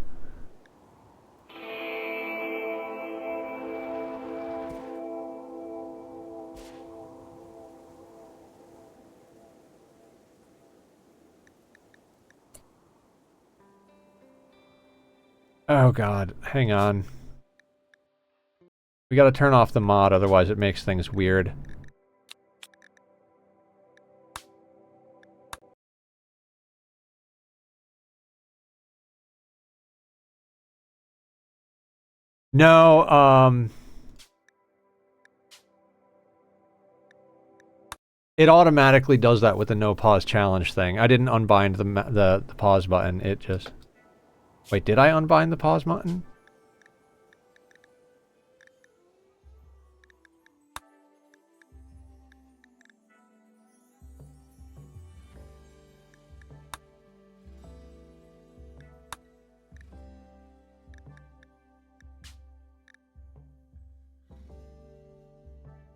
S1: Oh god, hang on. We gotta turn off the mod, otherwise it makes things weird. No, it automatically does that with the no pause challenge thing. I didn't unbind the pause button, it just... Wait, did I unbind the pause button?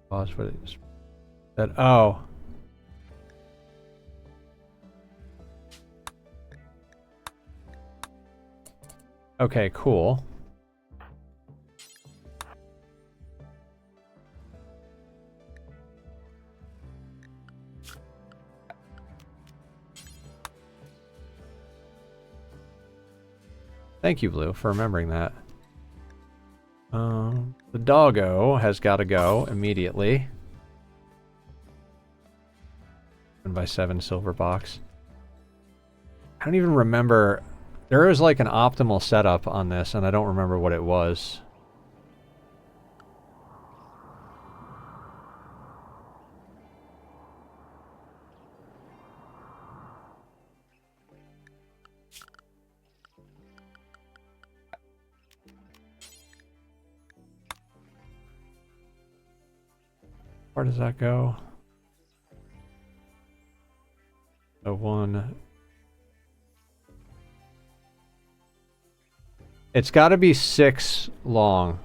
S1: Pause for this. That, oh. Okay, cool. Thank you, Blue, for remembering that. The doggo has got to go immediately. 7x7 silver box. I don't even remember. There is like an optimal setup on this, and I don't remember what it was. Where does that go? The one. It's got to be 6 long.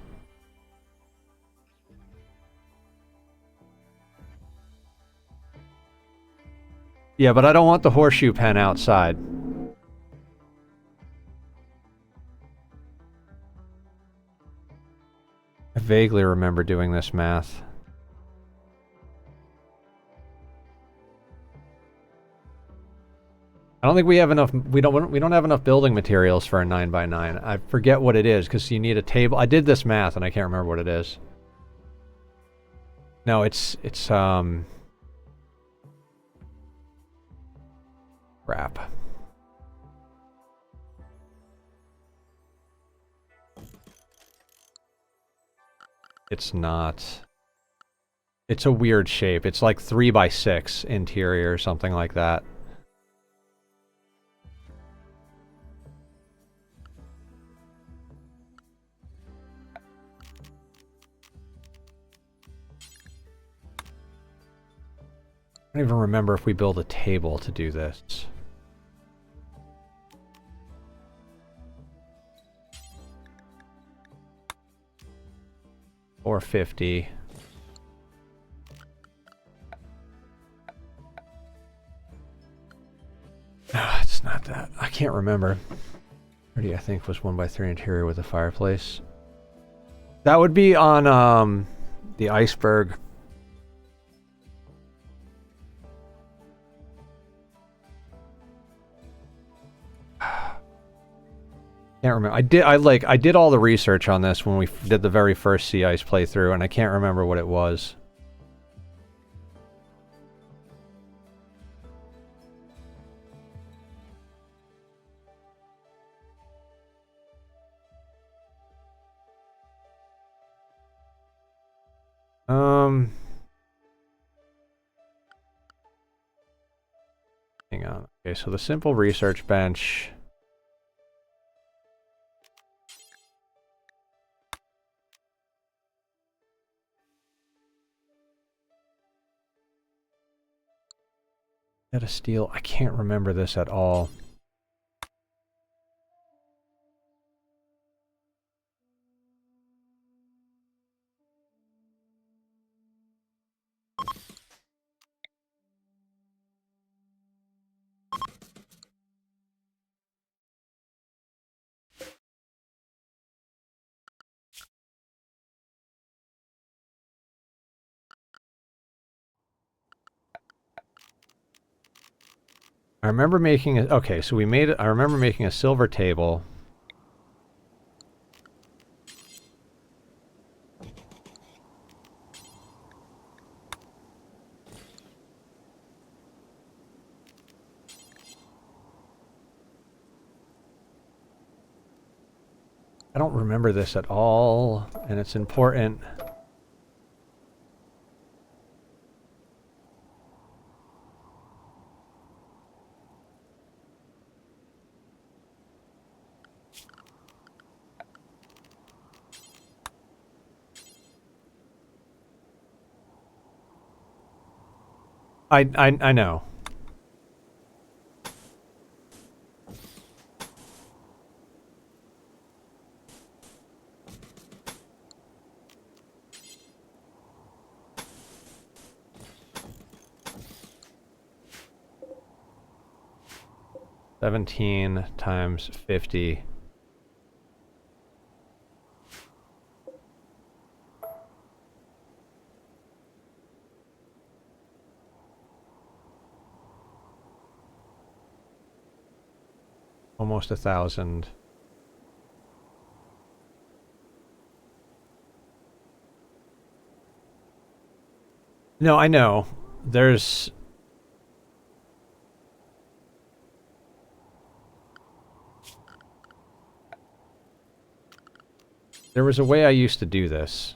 S1: Yeah, but I don't want the horseshoe pen outside. I vaguely remember doing this math. I don't think we have enough. We don't have enough building materials for a 9x9. I forget what it is because you need a table. I did this math and I can't remember what it is. No, it's crap. It's not. It's a weird shape. It's like 3x6 interior or something like that. I don't even remember if we build a table to do this. Or 50. No, it's not that. I can't remember. 30, I think, was 1x3 interior with a fireplace. That would be on the iceberg. Can't remember. I did all the research on this when we did the very first Sea Ice playthrough, and I can't remember what it was. Hang on. Okay, so the simple research bench. Out of steel. I can't remember this at all. I remember making a... Okay, so we made it... I remember making a silver table. I don't remember this at all, and it's important. I know. $17 times 50. Almost 1,000. No, I know. There was a way I used to do this.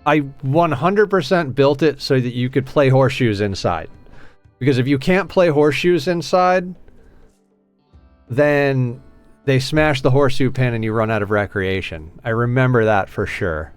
S1: I 100% built it so that you could play horseshoes inside. Because if you can't play horseshoes inside, then they smash the horseshoe pin and you run out of recreation. I remember that for sure.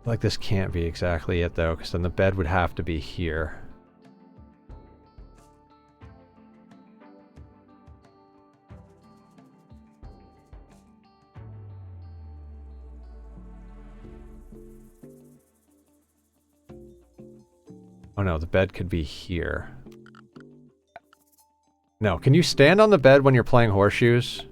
S1: Like this can't be exactly it though, because then the bed would have to be here. Oh no, the bed could be here. No, can you stand on the bed when you're playing horseshoes?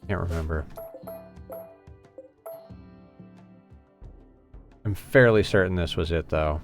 S1: Can't remember. I'm fairly certain this was it, though.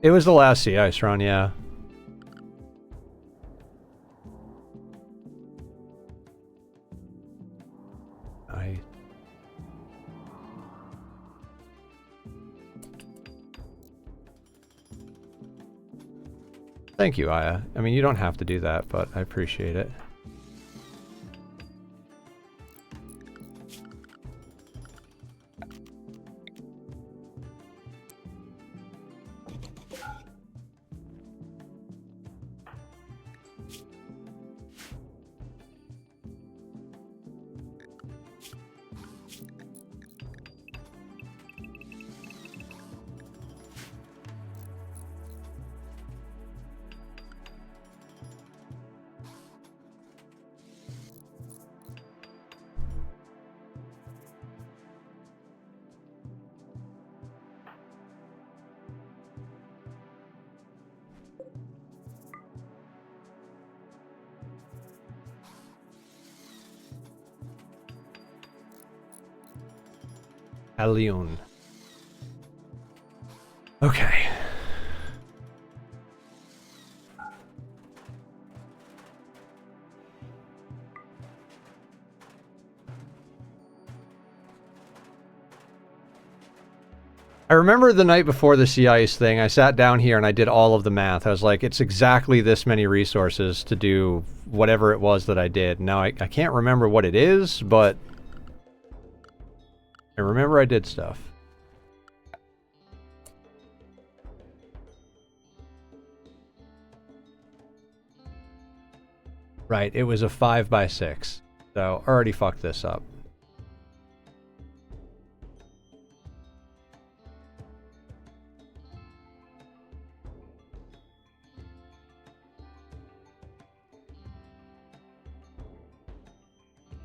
S1: It was the last sea ice run, yeah. Thank you, Aya. I mean, you don't have to do that, but I appreciate it. Aliun. Okay. I remember the night before the sea ice thing, I sat down here and I did all of the math. I was like, it's exactly this many resources to do whatever it was that I did. Now, I can't remember what it is, but I remember I did stuff. Right, it was a 5x6. So, already fucked this up.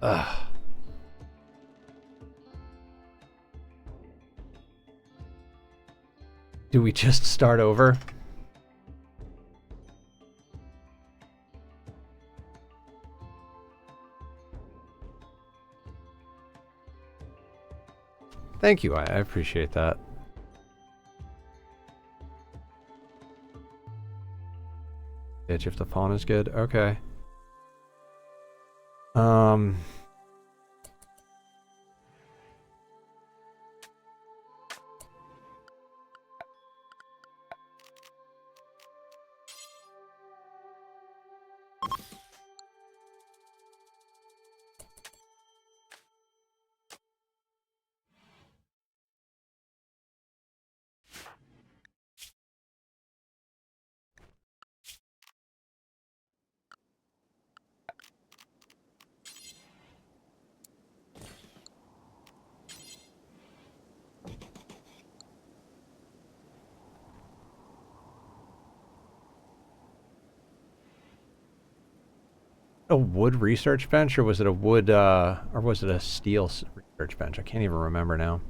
S1: Ugh. Do we just start over? Thank you, I appreciate that. Bitch, if the pawn is good, okay. A wood research bench, or was it a wood, or was it a steel research bench? I can't even remember now.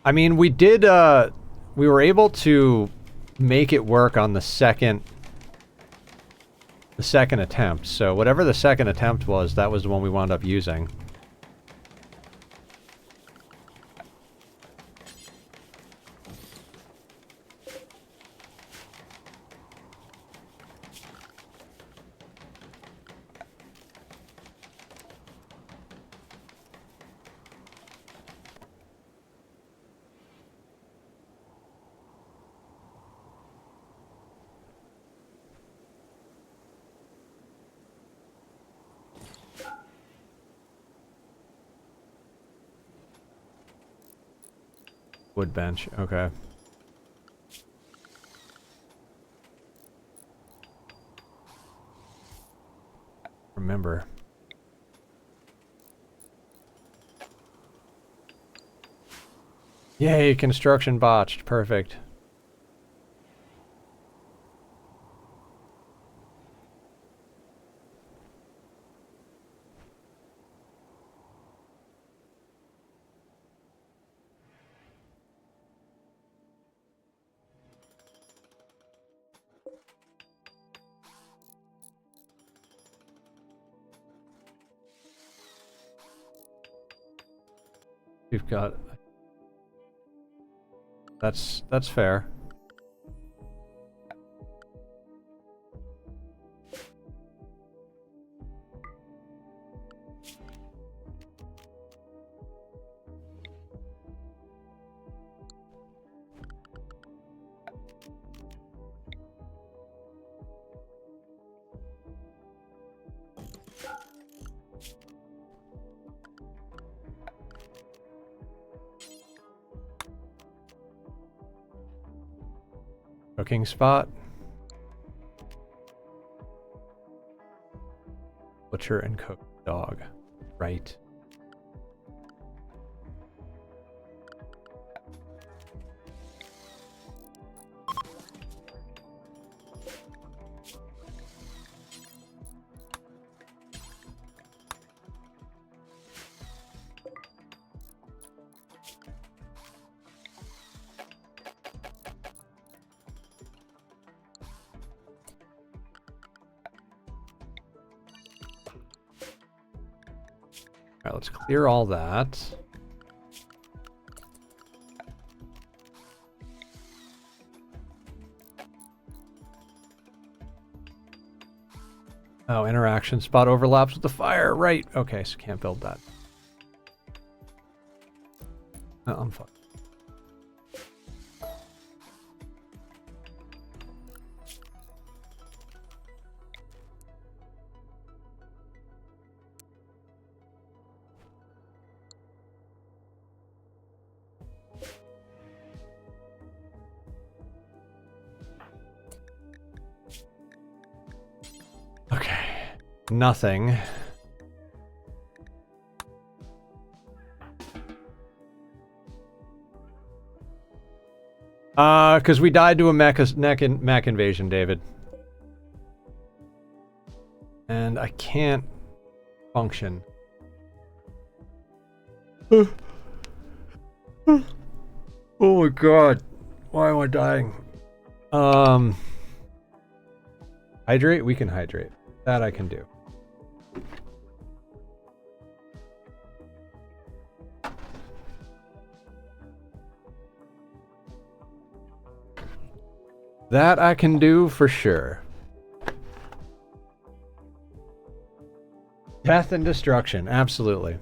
S1: I mean, we did, we were able to make it work on the second attempt. So whatever the second attempt was, that was the one we wound up using. Wood bench, okay. Remember. Yay, construction botched. Perfect. We've got... That's fair. Cooking spot. Butcher and cook dog. Right. Alright, let's clear all that. Oh, interaction spot overlaps with the fire. Right. Okay, so can't build that. Oh, I'm fucked. Okay. Nothing. Because we died to a mech invasion, David. And I can't function. Oh my god. Why am I dying? Hydrate? We can hydrate. That I can do. That I can do for sure. Death and destruction, absolutely.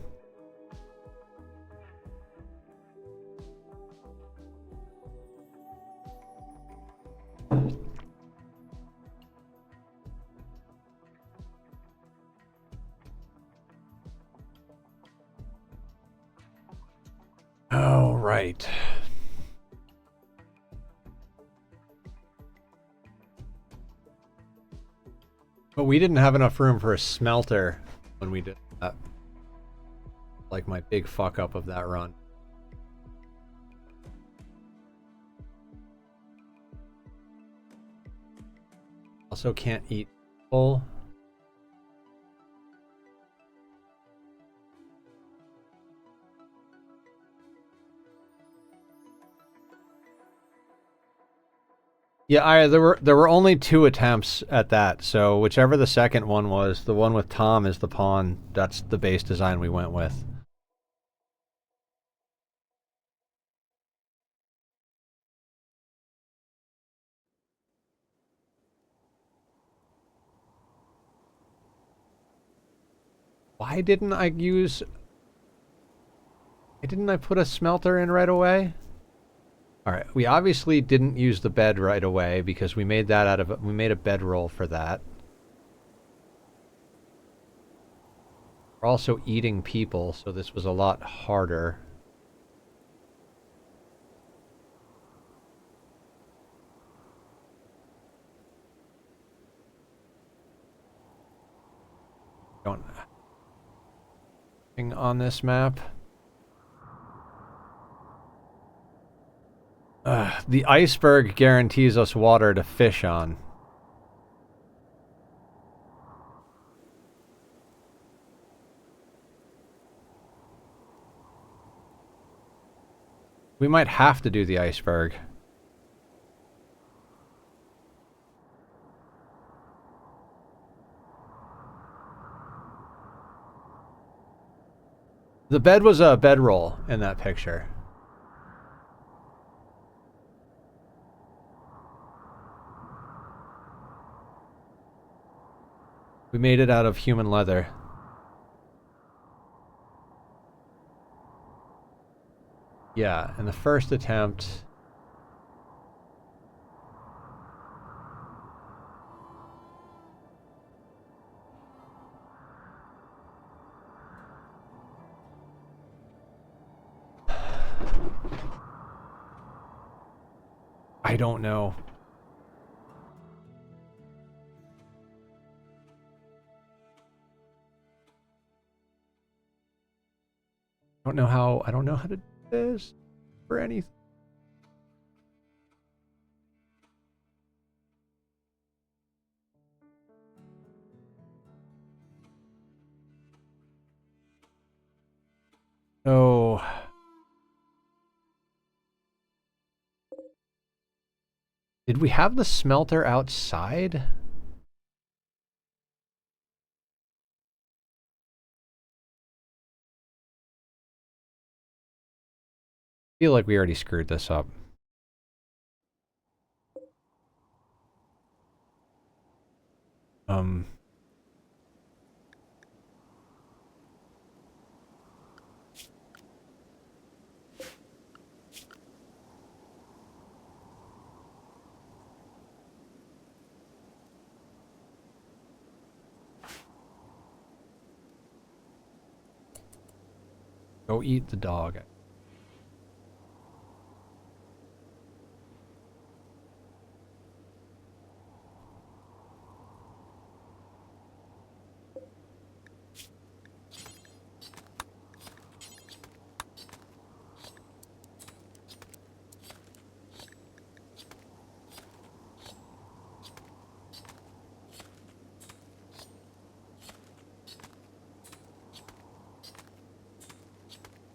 S1: Oh, right. But we didn't have enough room for a smelter when we did that. Like my big fuck up of that run. Also can't eat full. Yeah, there were only 2 attempts at that, so whichever the second one was, the one with Tom is the pawn. That's the base design we went with. Why didn't I put a smelter in right away? Alright, we obviously didn't use the bed right away because we made that we made a bedroll for that. We're also eating people, so this was a lot harder. Don't on this map. The iceberg guarantees us water to fish on. We might have to do the iceberg. The bed was a bedroll in that picture. We made it out of human leather. Yeah, in the first attempt... I don't know. I don't know how to do this for anything. So... Did we have the smelter outside? I feel like we already screwed this up. Go eat the dog.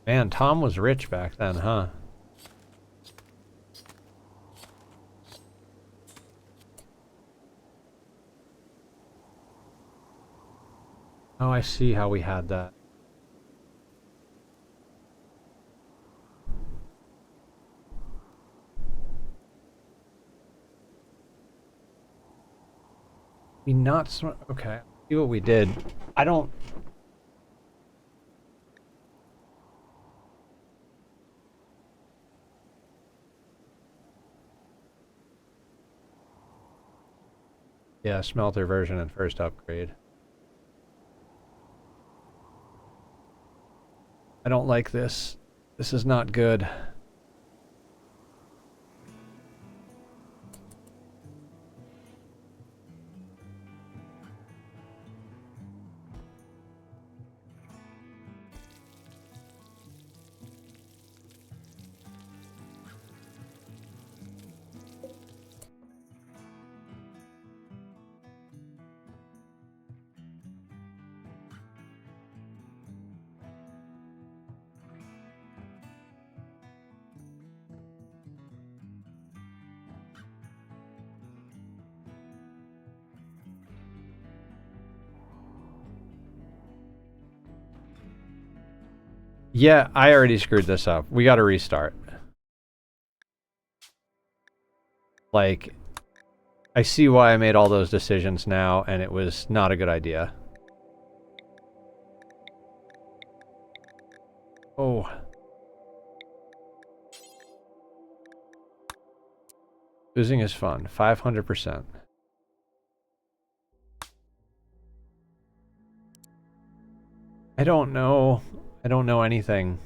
S1: Man, Tom was rich back then, huh? Oh, I see how we had that. We not smart. Okay, see what we did. I don't. Yeah, smelter version and first upgrade. I don't like this. This is not good. Yeah, I already screwed this up. We gotta restart. Like, I see why I made all those decisions now, and it was not a good idea. Oh. Losing is fun. 500%. I don't know. I don't know anything.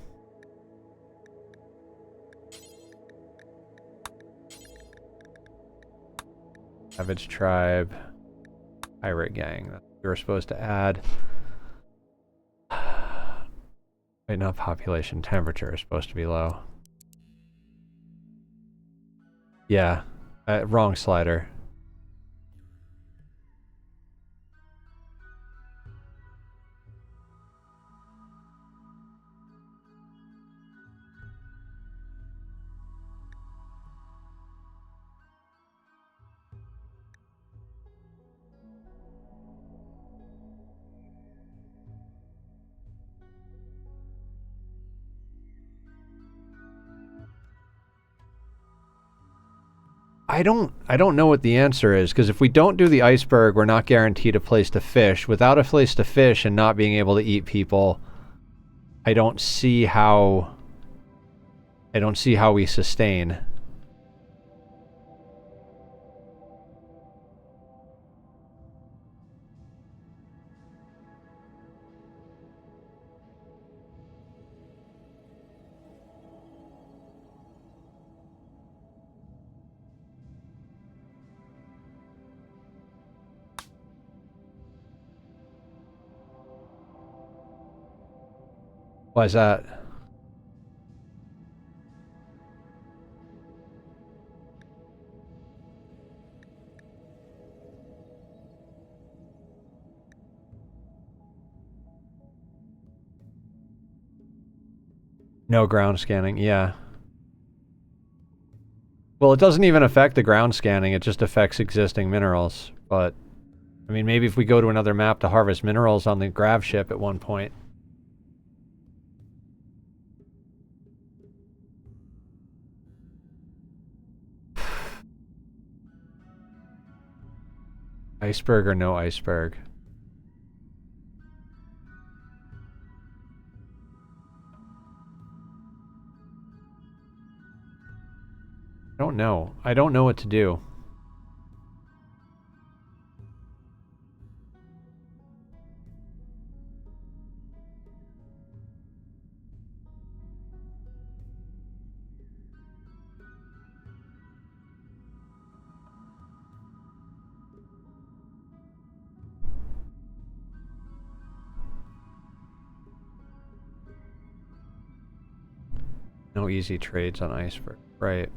S1: Savage tribe. Pirate gang. That's what we were supposed to add. Wait, not population. Temperature is supposed to be low. Yeah. Wrong slider. I don't know what the answer is, because if we don't do the iceberg, we're not guaranteed a place to fish. Without a place to fish and not being able to eat people, I don't see how we sustain. Why is that? No ground scanning, yeah. Well, it doesn't even affect the ground scanning, it just affects existing minerals. But, I mean, maybe if we go to another map to harvest minerals on the grav ship at one point. Iceberg or no iceberg? I don't know. I don't know what to do. No easy trades on iceberg. Right.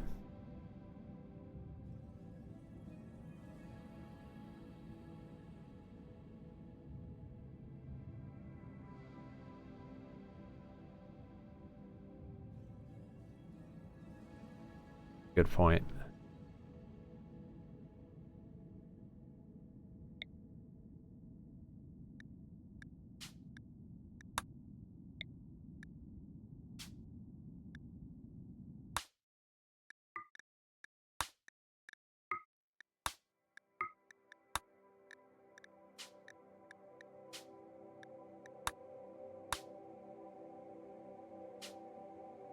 S1: Good point.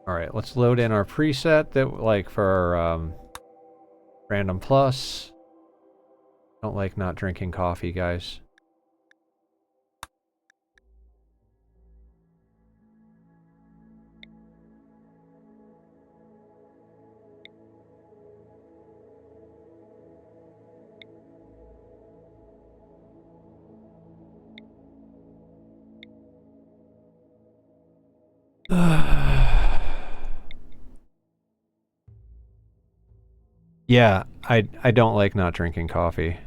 S1: All right, let's load in our preset that like for random plus. Don't like not drinking coffee, guys. Yeah, I don't like not drinking coffee.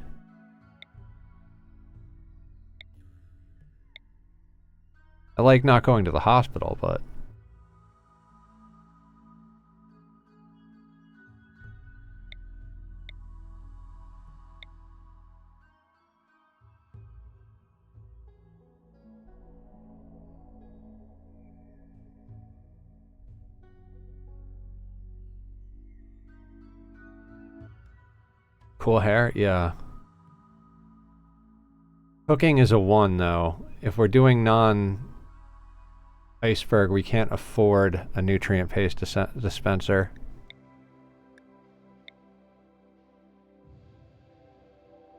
S1: I like not going to the hospital, but cool hair, yeah. Cooking is a 1 though. If we're doing non-iceberg, we can't afford a nutrient paste dispenser.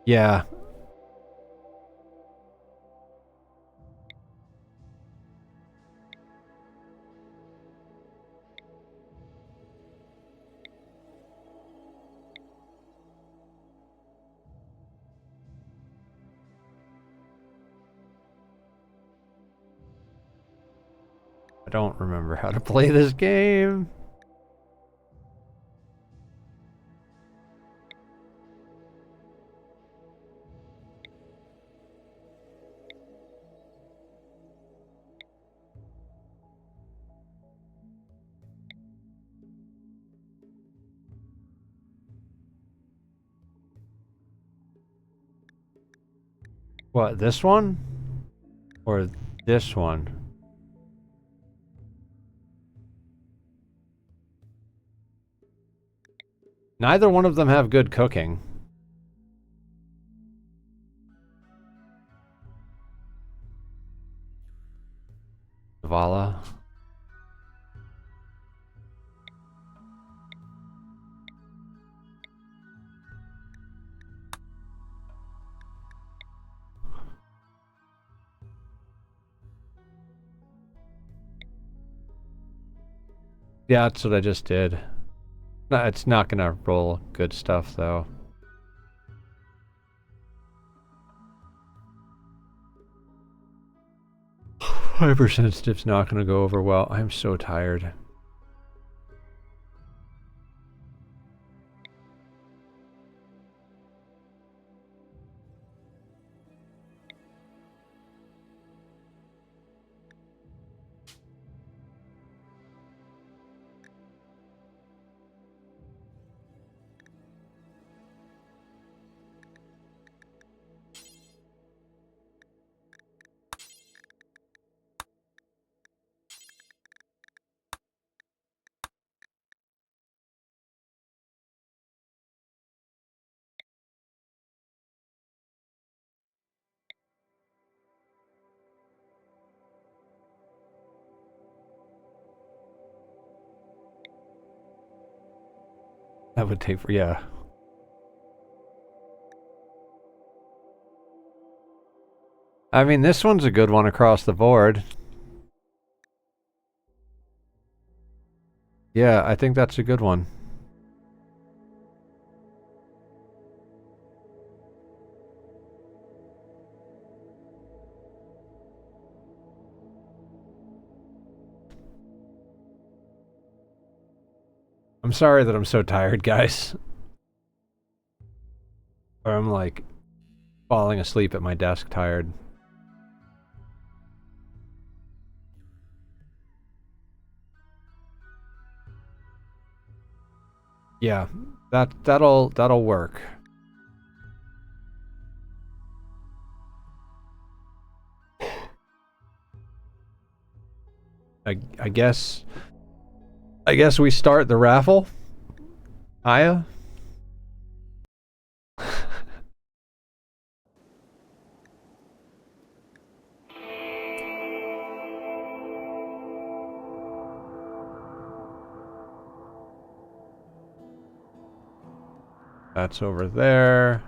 S1: Yeah. I don't remember how to play this game. What, this one? Or this one? Neither one of them have good cooking. Vala. Yeah, that's what I just did. No, it's not gonna roll good stuff though. Hypersensitive's not gonna go over well. I'm so tired. That would take, yeah. I mean, this one's a good one across the board. Yeah, I think that's a good one. I'm sorry that I'm so tired, guys. Or I'm like falling asleep at my desk tired. Yeah, that'll work. I guess we start the raffle. Aya? That's over there.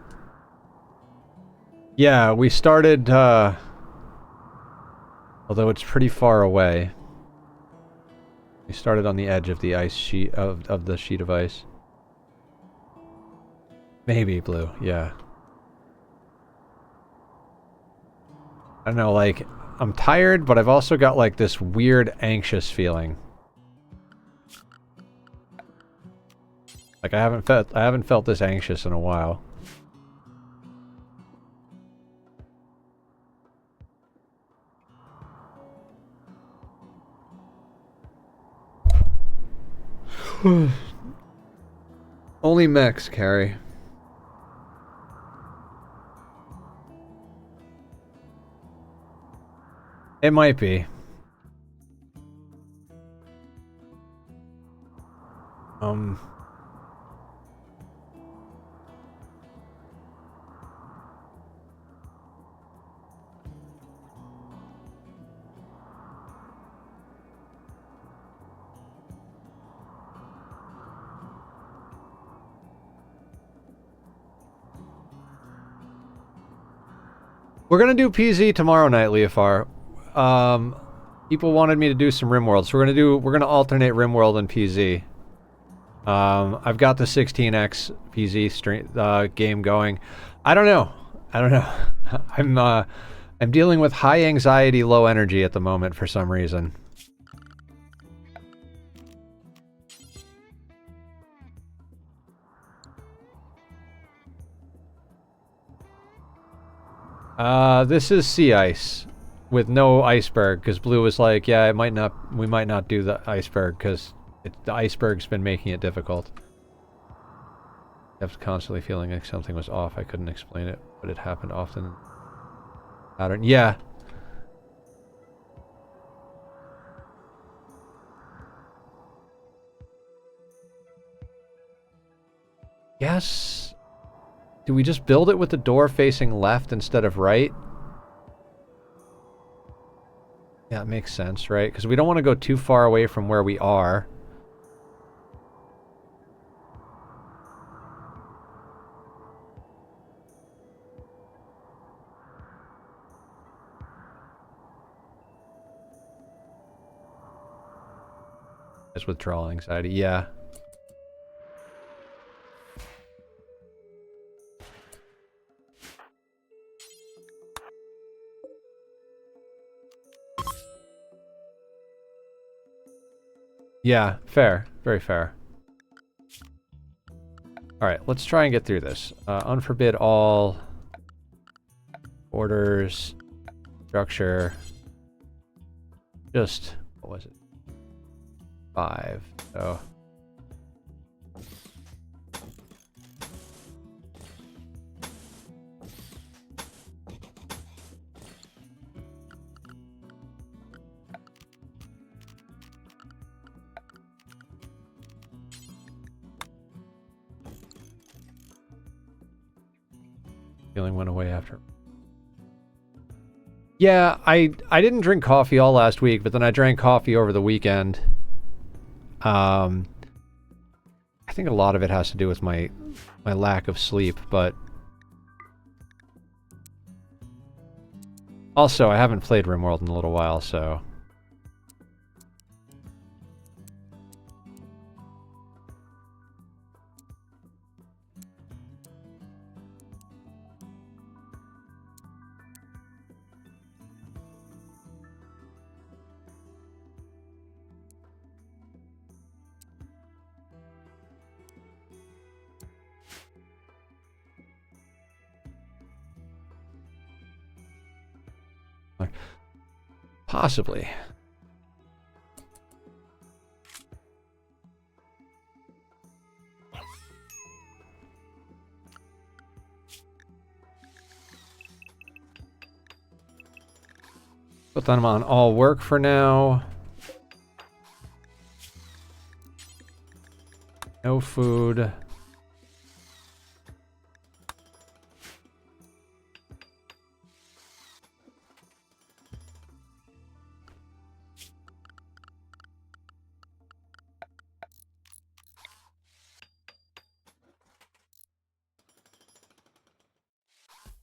S1: Yeah, we started, although it's pretty far away. We started on the edge of the ice sheet, of the sheet of ice. Maybe blue, yeah. I don't know, like, I'm tired, but I've also got, like, this weird anxious feeling. Like, I haven't felt this anxious in a while. Only mechs, Carrie. It might be. We're gonna do PZ tomorrow night, Leofar. People wanted me to do some RimWorld, so we're gonna alternate RimWorld and PZ. I've got the 16x PZ game going. I don't know. I'm dealing with high anxiety, low energy at the moment for some reason. This is sea ice with no iceberg, because Blue was like, yeah, we might not do the iceberg because the iceberg's been making it difficult. I was constantly feeling like something was off. I couldn't explain it, but it happened often. Pattern. Yeah. Yes. Do we just build it with the door facing left instead of right? Yeah, it makes sense, right? Because we don't want to go too far away from where we are. It's withdrawal anxiety, yeah. Yeah, fair. Very fair. Alright, let's try and get through this. Unforbid all. Orders. Structure. Just, what was it? 5. So. Feeling went away after. Yeah, I didn't drink coffee all last week, but then I drank coffee over the weekend. I think a lot of it has to do with my lack of sleep, but also I haven't played RimWorld in a little while, so Possibly. Put them on all work for now. No food.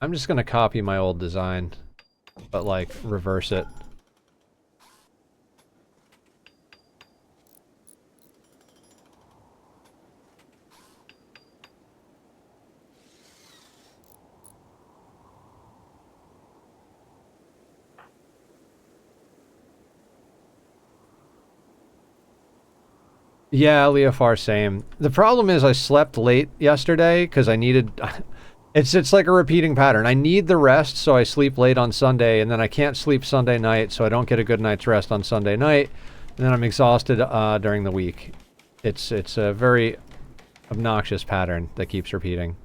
S1: I'm just gonna copy my old design, but like reverse it. Yeah, Leofar, same. The problem is I slept late yesterday because I needed... It's like a repeating pattern. I need the rest, so I sleep late on Sunday, and then I can't sleep Sunday night, so I don't get a good night's rest on Sunday night, and then I'm exhausted during the week. It's a very obnoxious pattern that keeps repeating.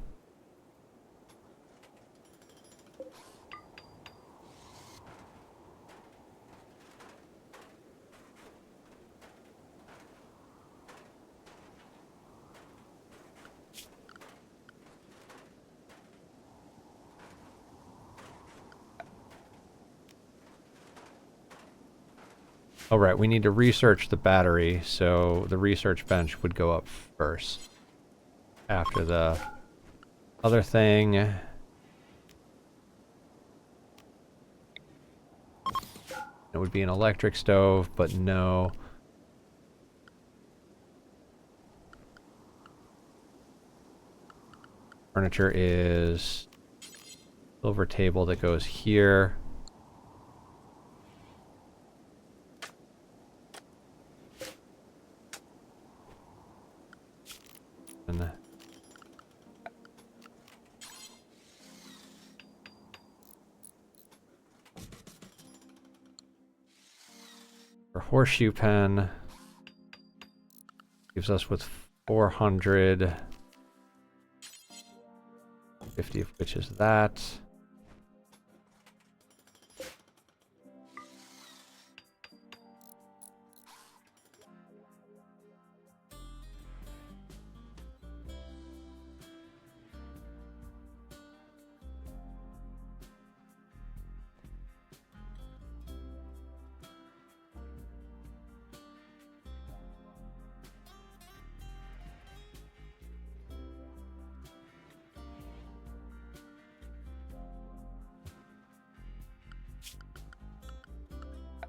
S1: Oh, right, we need to research the battery, so the research bench would go up first. After the other thing. It would be an electric stove, but no. Furniture is silver table that goes here. And our horseshoe pen gives us with 450 of which is that.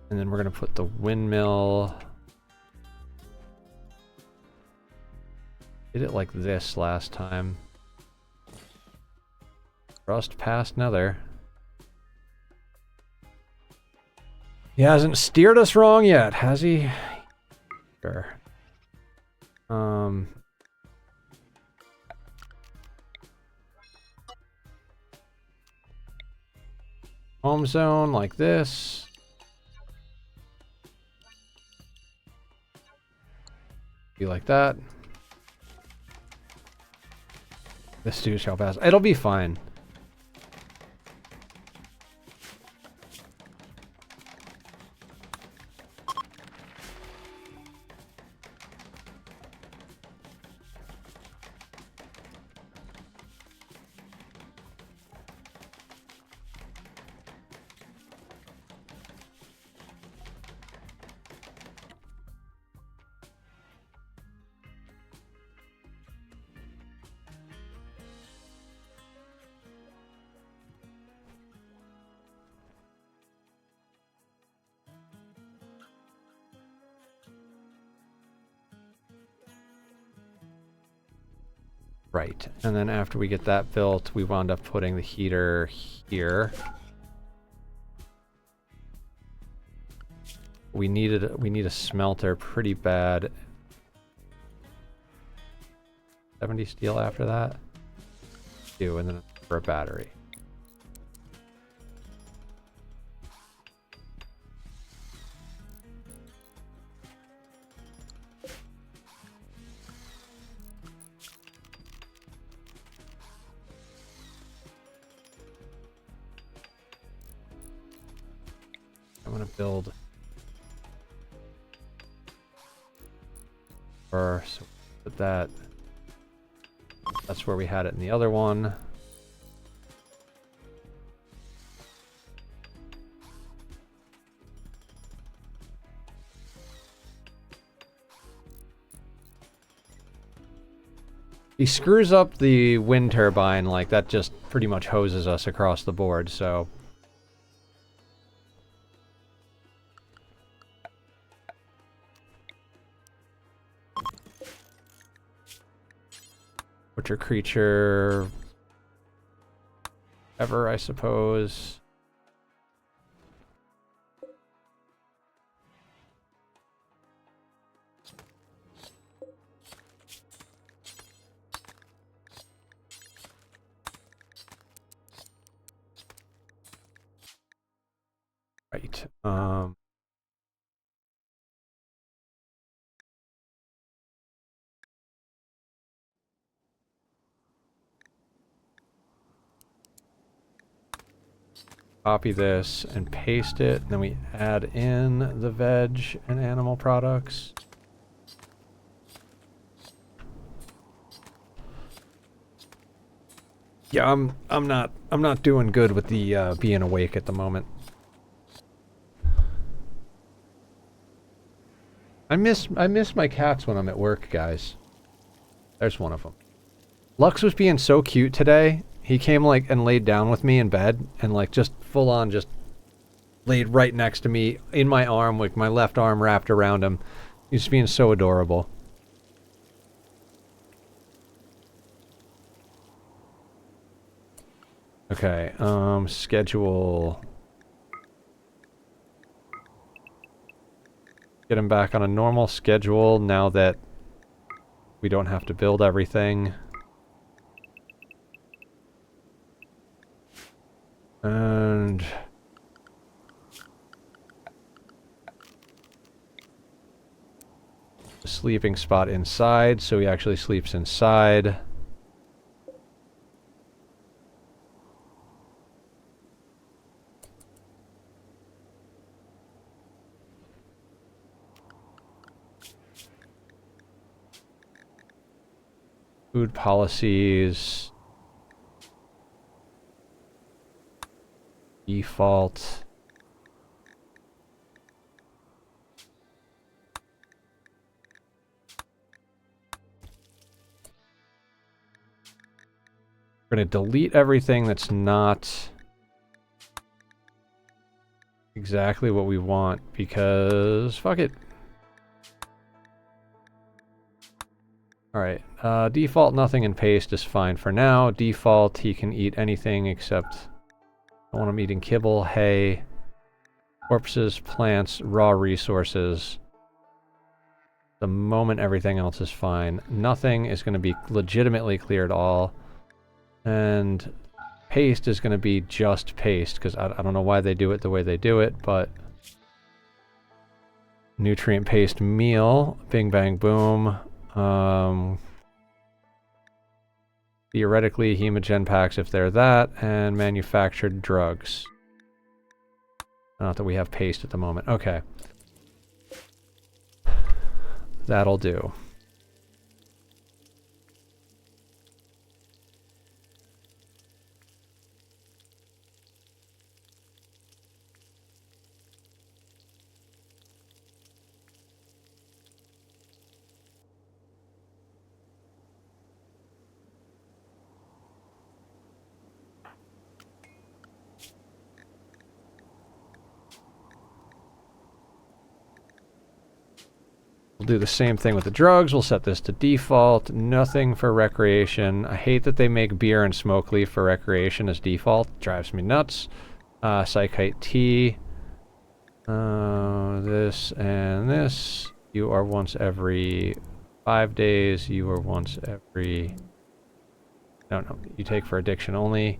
S1: And then we're going to put the windmill. Did it like this last time. Rust past nether. He hasn't steered us wrong yet, has he? Sure. Home zone like this. Be like that. This too shall pass. It'll be fine. Right, and then after we get that built, we wound up putting the heater here. We need a smelter pretty bad. 70 steel after that. 2, and then for a battery. I'm gonna build so put that. That's where we had it in the other one. He screws up the wind turbine, like that just pretty much hoses us across the board, so. Butcher creature ever, I suppose. Right. Copy this and paste it, and then we add in the veg and animal products. Yeah, I'm not doing good with the being awake at the moment. I miss my cats when I'm at work, guys. There's one of them. Lux was being so cute today. He came like and laid down with me in bed and like just full on just laid right next to me in my arm with my left arm wrapped around him. He's being so adorable. Okay, schedule. Get him back on a normal schedule now that we don't have to build everything. And a sleeping spot inside, so he actually sleeps inside. Food policies. Default. We're going to delete everything that's not exactly what we want because fuck it. Alright, default nothing and paste is fine for now. Default he can eat anything except I want him eating kibble, hay, corpses, plants, raw resources. The moment everything else is fine. Nothing is going to be legitimately cleared all. And paste is going to be just paste, because I don't know why they do it the way they do it, but... Nutrient paste meal, bing bang boom. Theoretically, hemogen packs if they're that, and manufactured drugs. Not that we have paste at the moment. Okay. That'll do. We'll do the same thing with the drugs. We'll set this to default. Nothing for recreation. I hate that they make beer and smoke leaf for recreation as default. Drives me nuts. Psychite tea. This and this. You are once every 5 days. You are once every... No, you take for addiction only.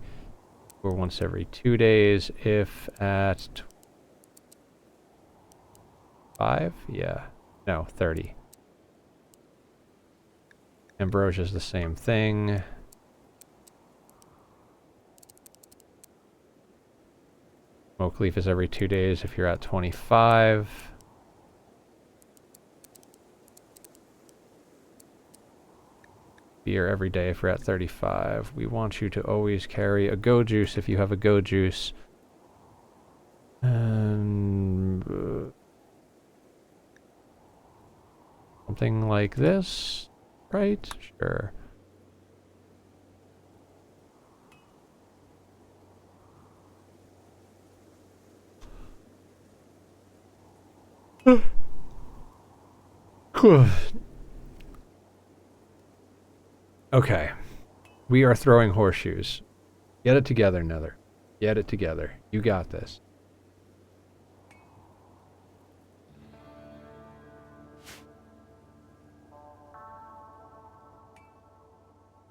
S1: You are once every 2 days. If at 5? Yeah. No, 30. Ambrosia's the same thing. Smoke leaf is every 2 days if you're at 25. Beer every day if you're at 35. We want you to always carry a go juice if you have a go juice. And something like this, right? Sure. Okay. We are throwing horseshoes. Get it together, Nether. Get it together. You got this.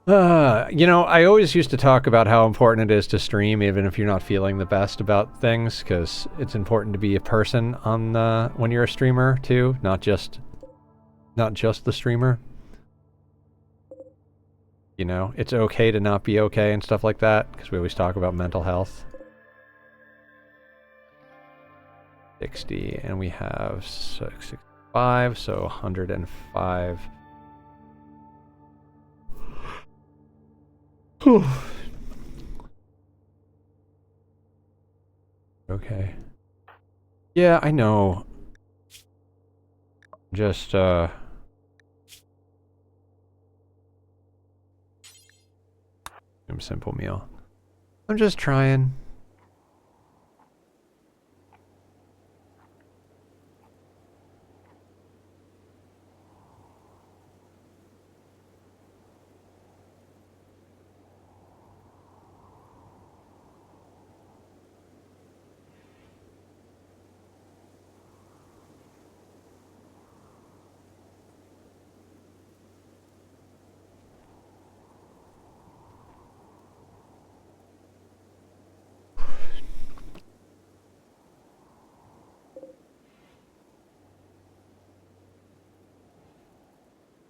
S1: You know, I always used to talk about how important it is to stream even if you're not feeling the best about things, because it's important to be a person on when you're a streamer too, not just the streamer. You know, it's okay to not be okay and stuff like that, because we always talk about mental health. 60, and we have 65, so 105. Okay. Yeah, I know. Just, simple meal. I'm just trying.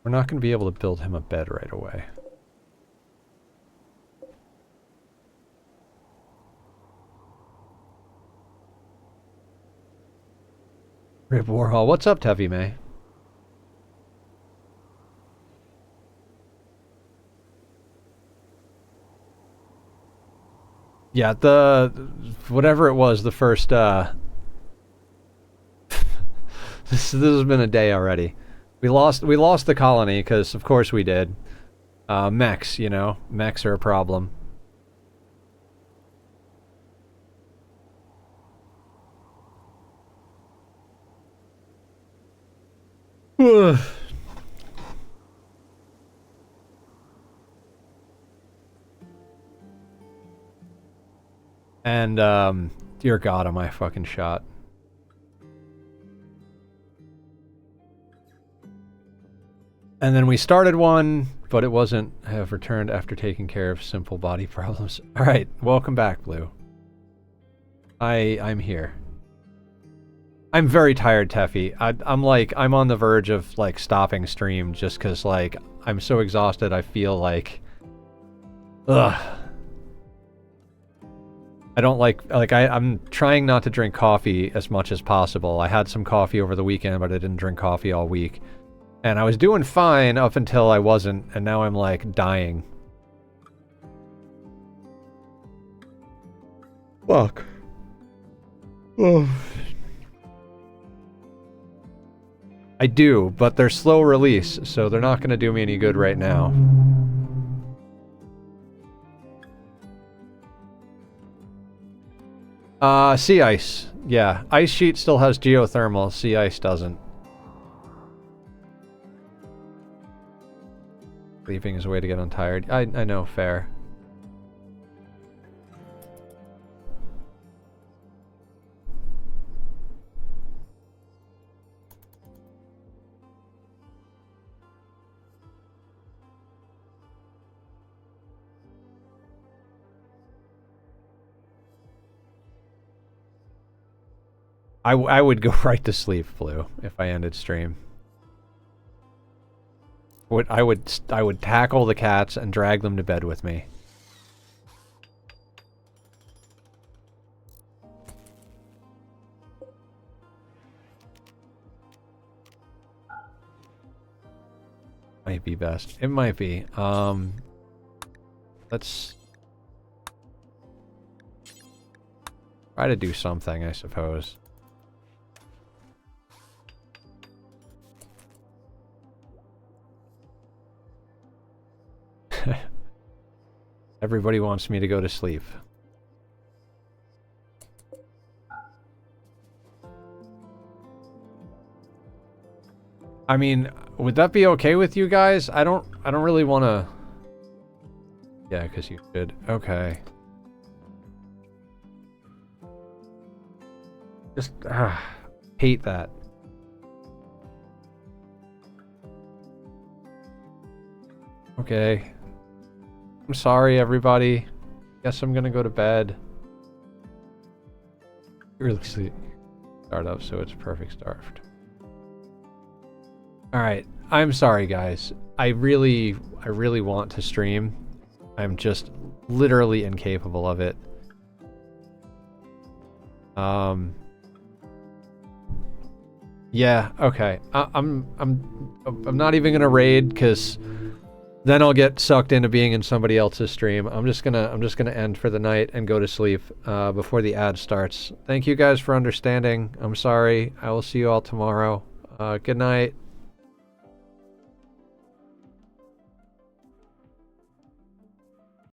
S1: We're not going to be able to build him a bed right away. Rip Warhol. What's up, Tevi May? Yeah, whatever it was, the first, this has been a day already. We lost the colony, because of course we did. Mechs, you know, mechs are a problem. And, dear God, am I fucking shot. And then we started one, but it wasn't have returned after taking care of simple body problems. Alright, welcome back, Blue. I'm here. I'm very tired, Teffy. I'm on the verge of, like, stopping stream just because, like, I'm so exhausted I feel like... Ugh. I don't I'm trying not to drink coffee as much as possible. I had some coffee over the weekend, but I didn't drink coffee all week. And I was doing fine up until I wasn't, and now I'm, like, dying. Fuck. Oh. I do, but they're slow release, so they're not gonna do me any good right now. Sea ice. Yeah, ice sheet still has geothermal, sea ice doesn't. Sleeping is a way to get untired. I know, fair. I would go right to sleep, Blue, if I ended stream. I would tackle the cats and drag them to bed with me. might be best. It might be. Let's try to do something, I suppose. Everybody wants me to go to sleep. I mean, would that be okay with you guys? I don't really want to. Yeah, because you should. Okay. Just hate that. Okay. I'm sorry, everybody. Guess I'm gonna go to bed. Really sleep. Start up so it's perfect starved. Alright, I'm sorry guys. I really want to stream. I'm just literally incapable of it. Yeah, okay. I'm not even gonna raid because then I'll get sucked into being in somebody else's stream. I'm just gonna end for the night and go to sleep before the ad starts. Thank you guys for understanding. I'm sorry. I will see you all tomorrow. Good night.